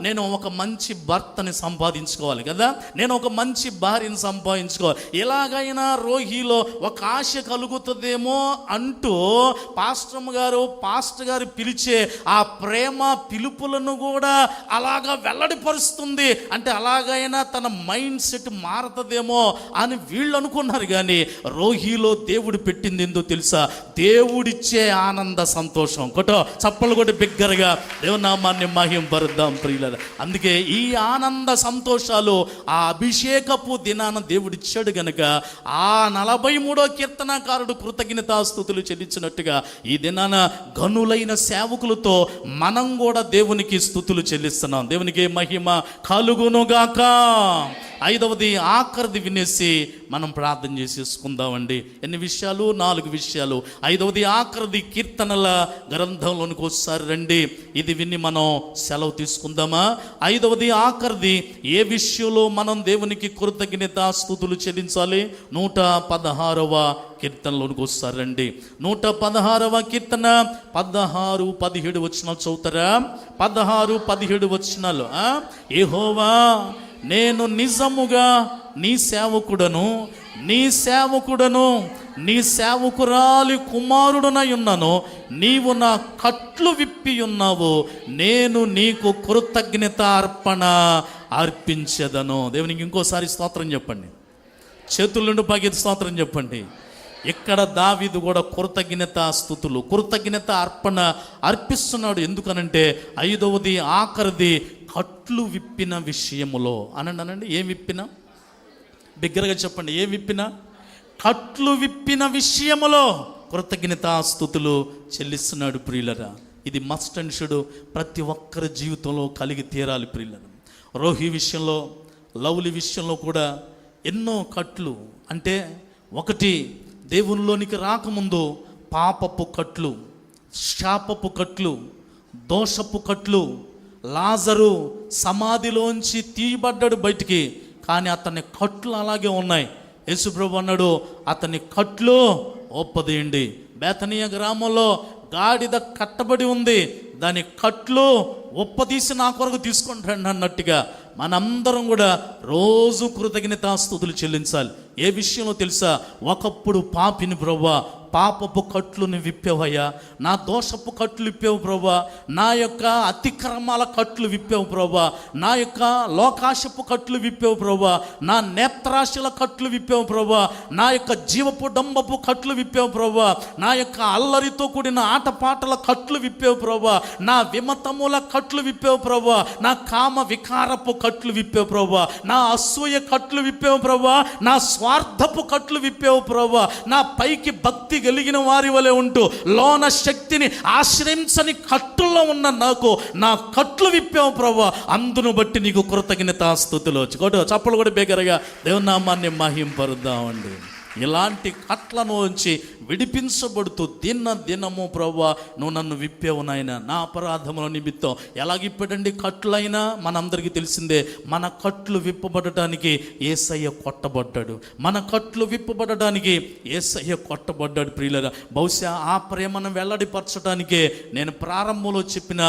నేను ఒక మంచి భర్తని సంపాదించుకోవాలి కదా, నేను ఒక మంచి భార్యను సంపాదించుకోవాలి, ఎలాగైనా రోహిలో ఒక ఆశ కలుగుతుందేమో అంటూ పాస్టర్ గారు పిలిచే ఆ ప్రేమ పిలుపులను కూడా అలాగా వెల్లడిపరుస్తుంది. అంటే అలాగైనా తన మైండ్ సెట్ మారుతుందేమో అని వీళ్ళు అనుకున్నారు. కానీ రోహిలో దేవుడు పెట్టింది ఏందో తెలుసా? దేవుడిచ్చే ఆనంద సంతోషం. కొట్టో చప్పలు కొట్టి బిగ్గరగా దేవుని నామాన్ని మహింపరుద్దాం ప్రియులారా. అందుకే ఈ ఆనంద సంతోషాలు ఆ అభిషేకపు దినాన దేవుడిచ్చాడు గనుక ఆ 43వ కీర్తనకారుడు కృతజ్ఞతాస్తుతులు చెల్లించినట్టుగా ఈ దినాన గనులైన సేవకులతో మనం కూడా దేవునికి స్తుతులు చెల్లిస్తున్నాం. దేవునికి మహిమ కలుగునుగాక. 5వది ఆఖరిది వినేసి మనం ప్రార్థన చేసేసుకుందామండి. ఎన్ని విషయాలు? 4 విషయాలు. 5వది ఆఖరిది కీర్తనల గ్రంథంలోనికి ఒకసారి రండి. ఇది విని మనం సెలవు తీసుకుందామా? 5వది ఆఖరిది ఏ విషయంలో మనం దేవునికి కృతజ్ఞతాస్తుతులు చెల్లించాలి? 116వ కీర్తనలోనికి ఒకసారి రండి. 116వ కీర్తన 16, 17 వచనాలు చదువుతారా? 16, 17 వచనాలు. యెహోవా, నేను నిజముగా నీ సేవకుడను, నీ సేవకురాలి కుమారుడనై ఉన్నాను. నీవు నా కట్లు విప్పి ఉన్నావు, నేను నీకు కృతజ్ఞత అర్పించెదను. దేవునికి ఇంకోసారి స్తోత్రం చెప్పండి. చేతుల నుండి పైకి స్తోత్రం చెప్పండి. ఇక్కడ దావీదు కూడా కృతజ్ఞత అర్పణ అర్పిస్తున్నాడు. ఎందుకనంటే 5వది ఆఖరిది కట్లు విప్పిన విషయములో. అనండి, ఏం విప్పినా? బిగ్గరగా చెప్పండి. ఏం విప్పినా? కట్లు విప్పిన విషయములో కృతజ్ఞతాస్తుతులు చెల్లిస్తున్నాడు ప్రియులరా. ఇది మస్ట్ అండ్ షుడ్ ప్రతి ఒక్కరి జీవితంలో కలిగి తీరాలి ప్రియులరా. రోహి విషయంలో, లవ్లీ విషయంలో కూడా ఎన్నో కట్లు. అంటే ఒకటి, దేవునిలోనికి రాకముందు పాపపు కట్లు, శాపపు కట్లు, దోషపు కట్లు. లాజరు సమాధిలోంచి తీయబడ్డాడు బయటికి, కానీ అతని కట్లు అలాగే ఉన్నాయి. యేసుప్రభు అన్నాడు, అతని కట్లు ఒప్పదీయండి. బేతనీయ గ్రామంలో గాడిద కట్టబడి ఉంది, దాని కట్లు ఒప్పదీసి నా కొరకు తీసుకుంటాడు అన్నట్టుగా మనందరం కూడా రోజు కృతజ్ఞతాస్తుతులు చెల్లించాలి. ఏ విషయంలో తెలుసా? ఒకప్పుడు పాపిని ప్రభువా, పాపపు కట్లుని విప్పావయ్యా, నా దోషపు కట్లు విప్పావు ప్రభువా, నా యొక్క అతిక్రమాల కట్లు విప్పావు ప్రభువా, నా యొక్క లోకాశపు కట్లు విప్పావు ప్రభువా, నా నేత్రాశల కట్లు విప్పావు ప్రభువా, నా యొక్క జీవపు డంబపు కట్లు విప్పావు ప్రభువా, నా యొక్క అల్లరితో కూడిన ఆటపాటల కట్లు విప్పావు ప్రభువా, నా విమతముల కట్లు విప్పావు ప్రభువా, నా కామ వికారపు కట్లు విప్పావు ప్రభువా, నా అసూయ కట్లు విప్పావు ప్రభువా, నా స్వార్థపు కట్లు విప్పావు ప్రభువా, నా పైకి భక్తి కలిగిన వారి వలె ఉంటూ లోన శక్తిని ఆశ్రయించని కట్టుల్లో ఉన్న నాకు నా కట్లు విప్పావు ప్రభువా, అందును బట్టి నీకు కృతజ్ఞతాస్తుతులు. చప్పలు కూడా బేగరగా దేవుని నామాన్ని మహింపరుద్దామండి. ఇలాంటి కట్లలోంచి విడిపించబడుతూ దినము ప్రభువా నువ్వు నన్ను విప్పావు నాయన, నా అపరాధముల నిమిత్తం. ఎలాగిప్పాడండి కట్లైనా? మనందరికీ తెలిసిందే. మన కట్లు విప్పబడటానికి యేసయ్య కొట్టబడ్డాడు. మన కట్లు విప్పబడటానికి యేసయ్య కొట్టబడ్డాడు. ప్రియులరా, బహుశా ఆ ప్రేమను వెల్లడిపరచడానికే నేను ప్రారంభంలో చెప్పిన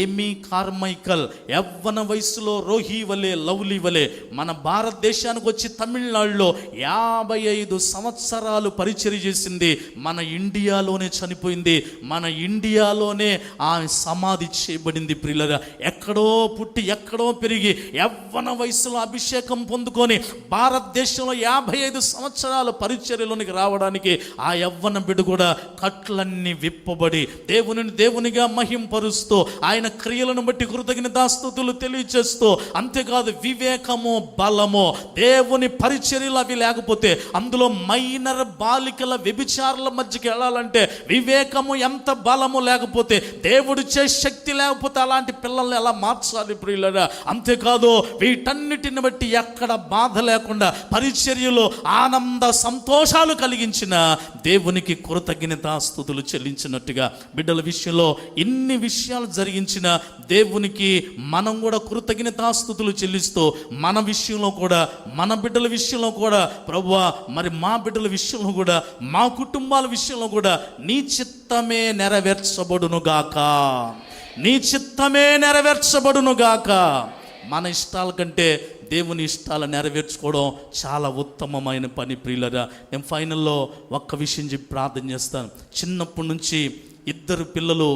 ఏమీ కార్మైకల్ యవ్వన వయసులో రోహి వలె, లవ్లీ వలె మన భారతదేశానికి వచ్చి తమిళనాడులో 55 సంవత్సరాలు పరిచర్య చేసింది. మన ఇండియాలోనే చనిపోయింది, మన ఇండియాలోనే ఆమె సమాధి చేయబడింది. ప్రియులరా, ఎక్కడో పుట్టి ఎక్కడో పెరిగి యవ్వన వయసులో అభిషేకం పొందుకొని భారతదేశంలో 55 సంవత్సరాల పరిచర్యలోనికి రావడానికి ఆ యవ్వన బిడ్డ కూడా కట్లన్నీ విప్పబడి దేవునిగా మహింపరుస్తూ ఆయన క్రియలను బట్టి కృతజ్ఞతాస్తుతులు తెలియచేస్తూ, అంతేకాదు వివేకము బలము, దేవుని పరిచర్యలు అవి లేకపోతే, అందులో మైనర్ బాలికల వ్యభిచారుల మధ్యకి వెళ్ళాలంటే వివేకము ఎంత బలము లేకపోతే, దేవుడిచ్చే శక్తి లేకపోతే అలాంటి పిల్లల్ని ఎలా మార్చాలి ప్రియులరా? అంతేకాదు వీటన్నిటిని బట్టి ఎక్కడ బాధ లేకుండా పరిచర్యలో ఆనంద సంతోషాలు కలిగించిన దేవునికి కృతజ్ఞతాస్తుతులు చెల్లించినట్టుగా బిడ్డల విషయంలో ఇన్ని విషయాలు జరిగించిన దేవునికి మనం కూడా కృతజ్ఞతాస్తుతులు చెల్లిస్తూ, మన విషయంలో కూడా, మన బిడ్డల విషయంలో కూడా, ప్రభువా మరి మా బిడ్డల విషయంలో కూడా, మా కుటుంబాల విషయంలో కూడా నీ చిత్తమే నెరవేర్చబడునుగాక, నీ చిత్తమే నెరవేర్చబడునుగాక. మన ఇష్టాల కంటే దేవుని ఇష్టాలు నెరవేర్చుకోవడం చాలా ఉత్తమమైన పని ప్రియులరా. నేను ఫైనల్లో ఒక్క విషయం చెప్పి ప్రార్థన చేస్తాను. చిన్నప్పటి నుంచి 2 పిల్లలు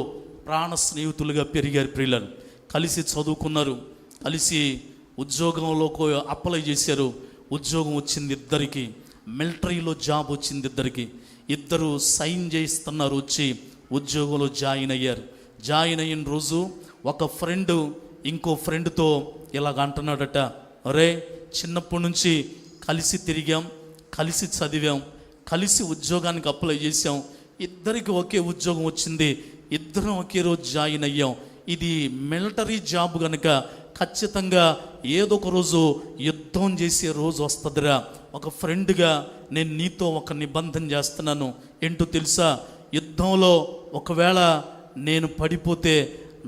ప్రాణ స్నేహితులుగా పెరిగారు ప్రియులరు. కలిసి చదువుకున్నారు, కలిసి ఉద్యోగంలోకి అప్లై చేశారు. ఉద్యోగం వచ్చింది ఇద్దరికి, మిలిటరీలో జాబ్ వచ్చింది ఇద్దరికి. ఇద్దరు సైన్ చేయిస్తున్నారు, వచ్చి ఉద్యోగంలో జాయిన్ అయ్యారు. జాయిన్ అయిన రోజు ఒక ఫ్రెండ్ ఇంకో ఫ్రెండ్తో ఇలాగ అంటున్నాడట, అరే చిన్నప్పటి నుంచి కలిసి తిరిగాం, కలిసి చదివాం, కలిసి ఉద్యోగానికి అప్లై చేసాం, ఇద్దరికి ఒకే ఉద్యోగం వచ్చింది, ఇద్దరం ఒకే రోజు జాయిన్ అయ్యాం. ఇది మిలిటరీ జాబ్ కనుక ఖచ్చితంగా ఏదో ఒక రోజు యుద్ధం చేసే రోజు వస్తుందిరా. ఒక ఫ్రెండ్గా నేను నీతో ఒక నిబంధన చేస్తున్నాను. ఏంటో తెలుసా? యుద్ధంలో ఒకవేళ నేను పడిపోతే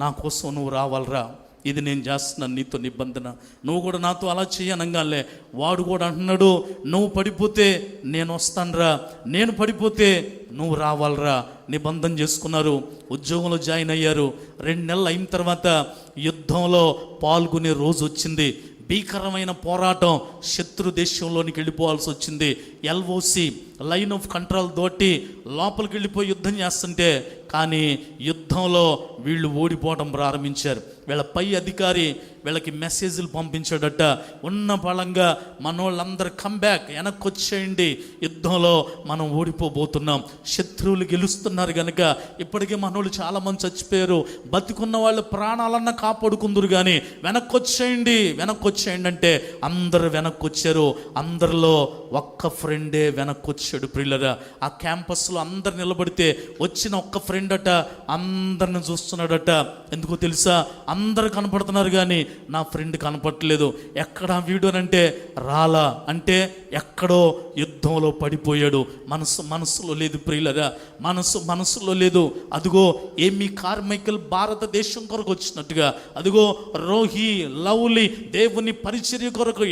నా కోసం నువ్వు రావాలరా. ఇది నేను చేస్తున్నాను నీతో నిబంధన. నువ్వు కూడా నాతో అలా చేయనంగానే వాడు కూడా అంటున్నాడు, నువ్వు పడిపోతే నేను వస్తానురా, నేను పడిపోతే నువ్వు రావాలరా. నిబంధన చేసుకున్నారు, ఉద్యోగంలో జాయిన్ అయ్యారు. 2 నెలలు అయిన తర్వాత యుద్ధంలో పాల్గొనే రోజు వచ్చింది. భీకరమైన పోరాటం, శత్రు దేశంలోనికి వెళ్ళిపోవాల్సి వచ్చింది. LOC లైన్ ఆఫ్ కంట్రోల్ తోటి లోపలికి వెళ్ళిపోయి యుద్ధం చేస్తుంటే, కానీ యుద్ధంలో వీళ్ళు ఓడిపోవడం ప్రారంభించారు. వీళ్ళ పై అధికారి వీళ్ళకి మెసేజ్లు పంపించాడట, ఉన్న బలంగా మనోళ్ళందరూ కంబ్యాక్, వెనక్కి వచ్చేయండి, యుద్ధంలో మనం ఓడిపోబోతున్నాం, శత్రువులు గెలుస్తున్నారు కనుక. ఇప్పటికే మనోళ్ళు చాలామంది చచ్చిపోయారు, బతికున్న వాళ్ళు ప్రాణాలన్నా కాపాడుకుందరు, కానీ వెనక్కి వచ్చేయండి అంటే అందరు వెనక్కి వచ్చారు. అందరిలో ఒక్క ఫ్రెండే వెనక్కి వచ్చాడు ప్రియులరా. ఆ క్యాంపస్లో అందరు నిలబడితే వచ్చిన ఒక్క ఫ్రెండ్ అట అందరిని చూస్తున్నాడట. ఎందుకో తెలుసా? అందరు కనపడుతున్నారు కానీ నా ఫ్రెండ్ కనపడలేదు. ఎక్కడ వీడోనంటే రాలా, అంటే ఎక్కడో యుద్ధంలో పడిపోయాడు. మనసులో లేదు ప్రియులరా, మనసులో లేదు. అదిగో ఏమీ కార్మైకల్ భారతదేశం కొరకు వచ్చినట్టుగా, అదిగో రోహి లవ్లీ దేవుని పరిచర్య కొరకు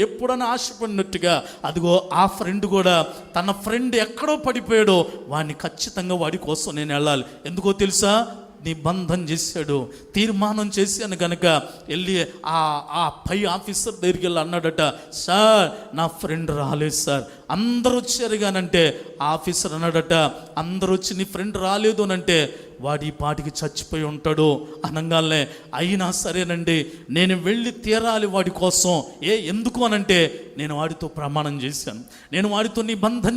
ఎప్పుడని ఆశపడినట్టుగా, అదిగో ఆ ఫ్రెండ్ కూడా తన ఫ్రెండ్ ఎక్కడో పడిపోయాడో వాడిని ఖచ్చితంగా వాడి కోసం నేను వెళ్ళాలి. ఎందుకో తెలుసా? నిబంధన చేశాడు, తీర్మానం చేశాను కనుక వెళ్ళి ఆ పై ఆఫీసర్ దగ్గరికి వెళ్ళి అన్నాడట, సార్ నా ఫ్రెండ్ రాలేదు సార్. అందరూ వచ్చారు కానంటే ఆఫీసర్ అన్నాడట, అందరూ వచ్చి నీ ఫ్రెండ్ రాలేదు అని అంటే వాడి పాటికి చచ్చిపోయి ఉంటాడు అనగానే, అయినా సరేనండి నేను వెళ్ళి తీరాలి వాడి కోసం. ఎందుకు అనంటే నేను వాడితో ప్రమాణం చేశాను, నేను వాడితో నిబంధన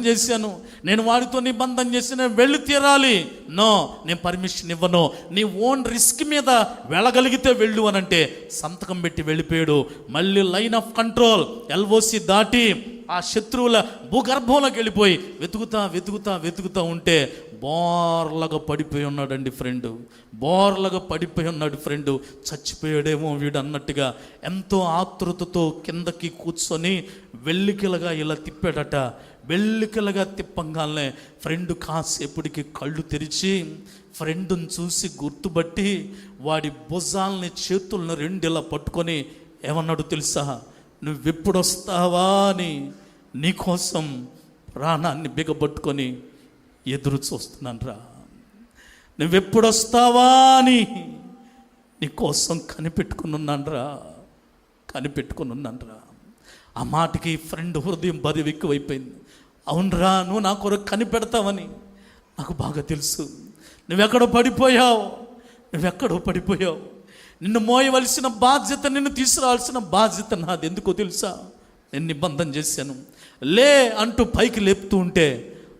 చేశాను, వెళ్ళి తీరాలి. నో, నేను పర్మిషన్ ఇవ్వను, నీ ఓన్ రిస్క్ మీద వెళ్ళగలిగితే వెళ్ళు అనంటే సంతకం పెట్టి వెళ్ళిపోయాడు. మళ్ళీ లైన్ ఆఫ్ కంట్రోల్ LOC దాటి ఆ శత్రువుల భూగర్భంలోకి వెళ్ళిపోయి వెతుకుతా ఉంటే బోర్లగా పడిపోయి ఉన్నాడండి ఫ్రెండు. చచ్చిపోయాడేమో వీడు అన్నట్టుగా ఎంతో ఆతృతతో కిందకి కూర్చొని వెల్లికిలగా ఇలా తిప్పాడట. వెల్లికలుగా తిప్పంగానే ఫ్రెండ్ కాసేపటికి కళ్ళు తెరిచి ఫ్రెండ్ని చూసి గుర్తుపట్టి వాడి భుజాలని చేతులను రెండిలా పట్టుకొని ఏమన్నాడు తెలుసా? నువ్వెప్పుడు వస్తావా అని నీకోసం ప్రాణాన్ని బిగబట్టుకొని ఎదురు చూస్తున్నాను రా, నువ్వెప్పుడు వస్తావా అని నీకోసం కనిపెట్టుకున్నాను రా. ఆ మాటకి ఫ్రెండ్ హృదయం బరువు ఎక్కువైపోయింది. అవునరా, నువ్వు నా కొరకు కనిపెడతావని నాకు బాగా తెలుసు. నువ్వెక్కడో పడిపోయావు. నిన్ను మోయవలసిన బాధ్యత, నిన్ను తీసుకురావాల్సిన బాధ్యత నాది. ఎందుకో తెలుసా? నేను నిబంధన చేశాను. లే అంటూ పైకి లేపుతూ ఉంటే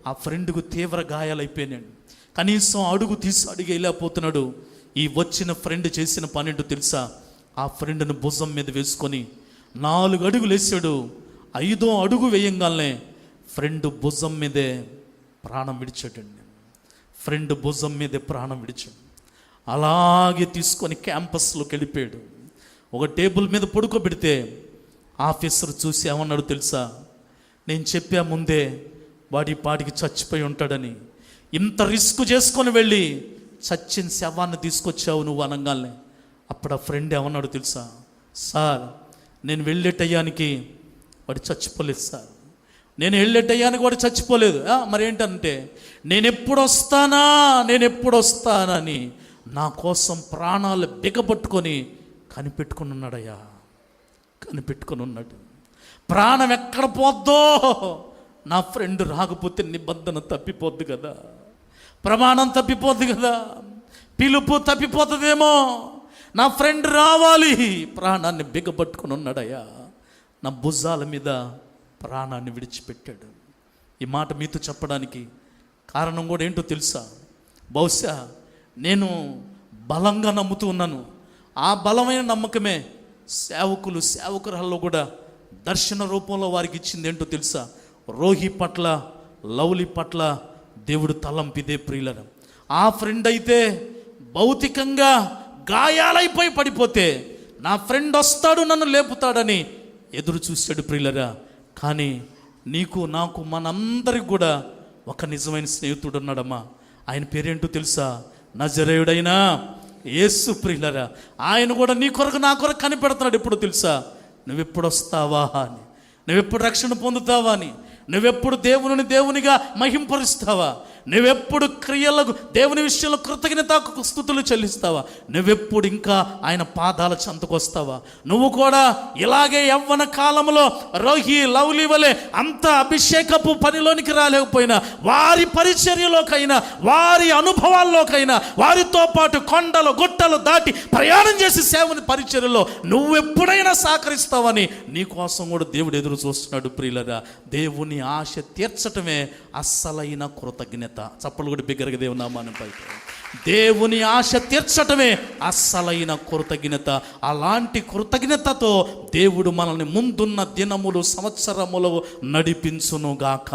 ఆ ఫ్రెండ్కు తీవ్ర గాయాలైపోయినాడు. కనీసం అడుగు తీసి వెళ్ళిపోతున్నాడు. ఈ వచ్చిన ఫ్రెండ్ చేసిన పని ఏంటో తెలుసా? ఆ ఫ్రెండ్ను భుజం మీద వేసుకొని 4 అడుగులు వేసాడు. 5వ అడుగు వేయంగానే ఫ్రెండ్ భుజం మీదే ప్రాణం విడిచాడండి. అలాగే తీసుకొని క్యాంపస్లోకి వెళ్ళిపోయాడు. ఒక టేబుల్ మీద పడుకోబెడితే ఆఫీసర్ చూసి ఏమన్నాడు తెలుసా? నేను చెప్పా ముందే వాడి పాటికి చచ్చిపోయి ఉంటాడని. ఇంత రిస్క్ చేసుకొని వెళ్ళి చచ్చిన శవాన్ని తీసుకొచ్చావు నువ్వు అనగానే అప్పుడు ఆ ఫ్రెండ్ ఏమన్నాడు తెలుసా? సార్, నేను వెళ్ళే టయానికి వాడు చచ్చిపోలేదు సార్, నేను వెళ్ళే టయానికి వాడు చచ్చిపోలేదు. మరేంటంటే నేను ఎప్పుడు వస్తానని నా కోసం ప్రాణాలు బిగపట్టుకొని కనిపెట్టుకుని ఉన్నాడు. ప్రాణం ఎక్కడ పోద్దో, నా ఫ్రెండ్ రాకపోతే నిబంధన తప్పిపోద్ది కదా, ప్రమాణం తప్పిపోద్ది కదా, పిలుపు తప్పిపోతుందేమో. నా ఫ్రెండ్ రావాలి, ప్రాణాన్ని బిగపట్టుకుని ఉన్నాడయ్యా. నా భుజాల మీద ప్రాణాన్ని విడిచిపెట్టాడు. ఈ మాట మీతో చెప్పడానికి కారణం కూడా ఏంటో తెలుసా? బహుశా నేను బలంగా నమ్ముతూ ఉన్నాను. ఆ బలమైన నమ్మకమే సేవకురాల్లో కూడా దర్శన రూపంలో వారికి ఇచ్చింది. ఏంటో తెలుసా? రోహి పట్ల, లవ్లీ పట్ల దేవుడు తలంపిదే ప్రియులను. ఆ ఫ్రెండ్ అయితే భౌతికంగా గాయాలైపోయి పడిపోతే నా ఫ్రెండ్ వస్తాడు, నన్ను లేపుతాడని ఎదురు చూశాడు ప్రియులరా. కానీ నీకు, నాకు, మనందరికి కూడా ఒక నిజమైన స్నేహితుడు ఉన్నాడమ్మా. ఆయన పేరేంటో తెలుసా? నజరేయుడైన యేసు ప్రియులరా. ఆయన కూడా నీ కొరకు, నా కొరకు కనిపెడుతున్నాడు. ఎప్పుడు తెలుసా? నువ్వెప్పుడు వస్తావా అని, నువ్వెప్పుడు రక్షణ పొందుతావా అని, నువ్వెప్పుడు దేవునిగా మహింపరుస్తావా, నువ్వెప్పుడు క్రియలకు దేవుని విషయంలో కృతజ్ఞతకు స్తుతులు చెల్లిస్తావా, నువ్వెప్పుడు ఇంకా ఆయన పాదాల చెంతకు వస్తావా. నువ్వు కూడా ఇలాగే యవ్వన కాలంలో రోహి, లవ్లీ వలె అంత అభిషేకపు పనిలోనికి రాలేకపోయినా, వారి పరిచర్యలోకైనా, వారి అనుభవాల్లోకైనా, వారితో పాటు కొండలు గుట్టలు దాటి ప్రయాణం చేసి సేవని పరిచర్యలో నువ్వెప్పుడైనా సహకరిస్తావని నీ కోసం కూడా దేవుడు ఎదురు చూస్తున్నాడు ప్రియులరా. దేవుని ఆశ తీర్చటమే అస్సలైన కృతజ్ఞత. చప్పలు కూడా బిగ్గరగా దేవుని నామాన్ని పైకి. దేవుని ఆశ తీర్చటమే అస్సలైన కృతజ్ఞత. అలాంటి కృతజ్ఞతతో దేవుడు మనల్ని ముందున్న దినములు, సంవత్సరములు నడిపించునుగాక.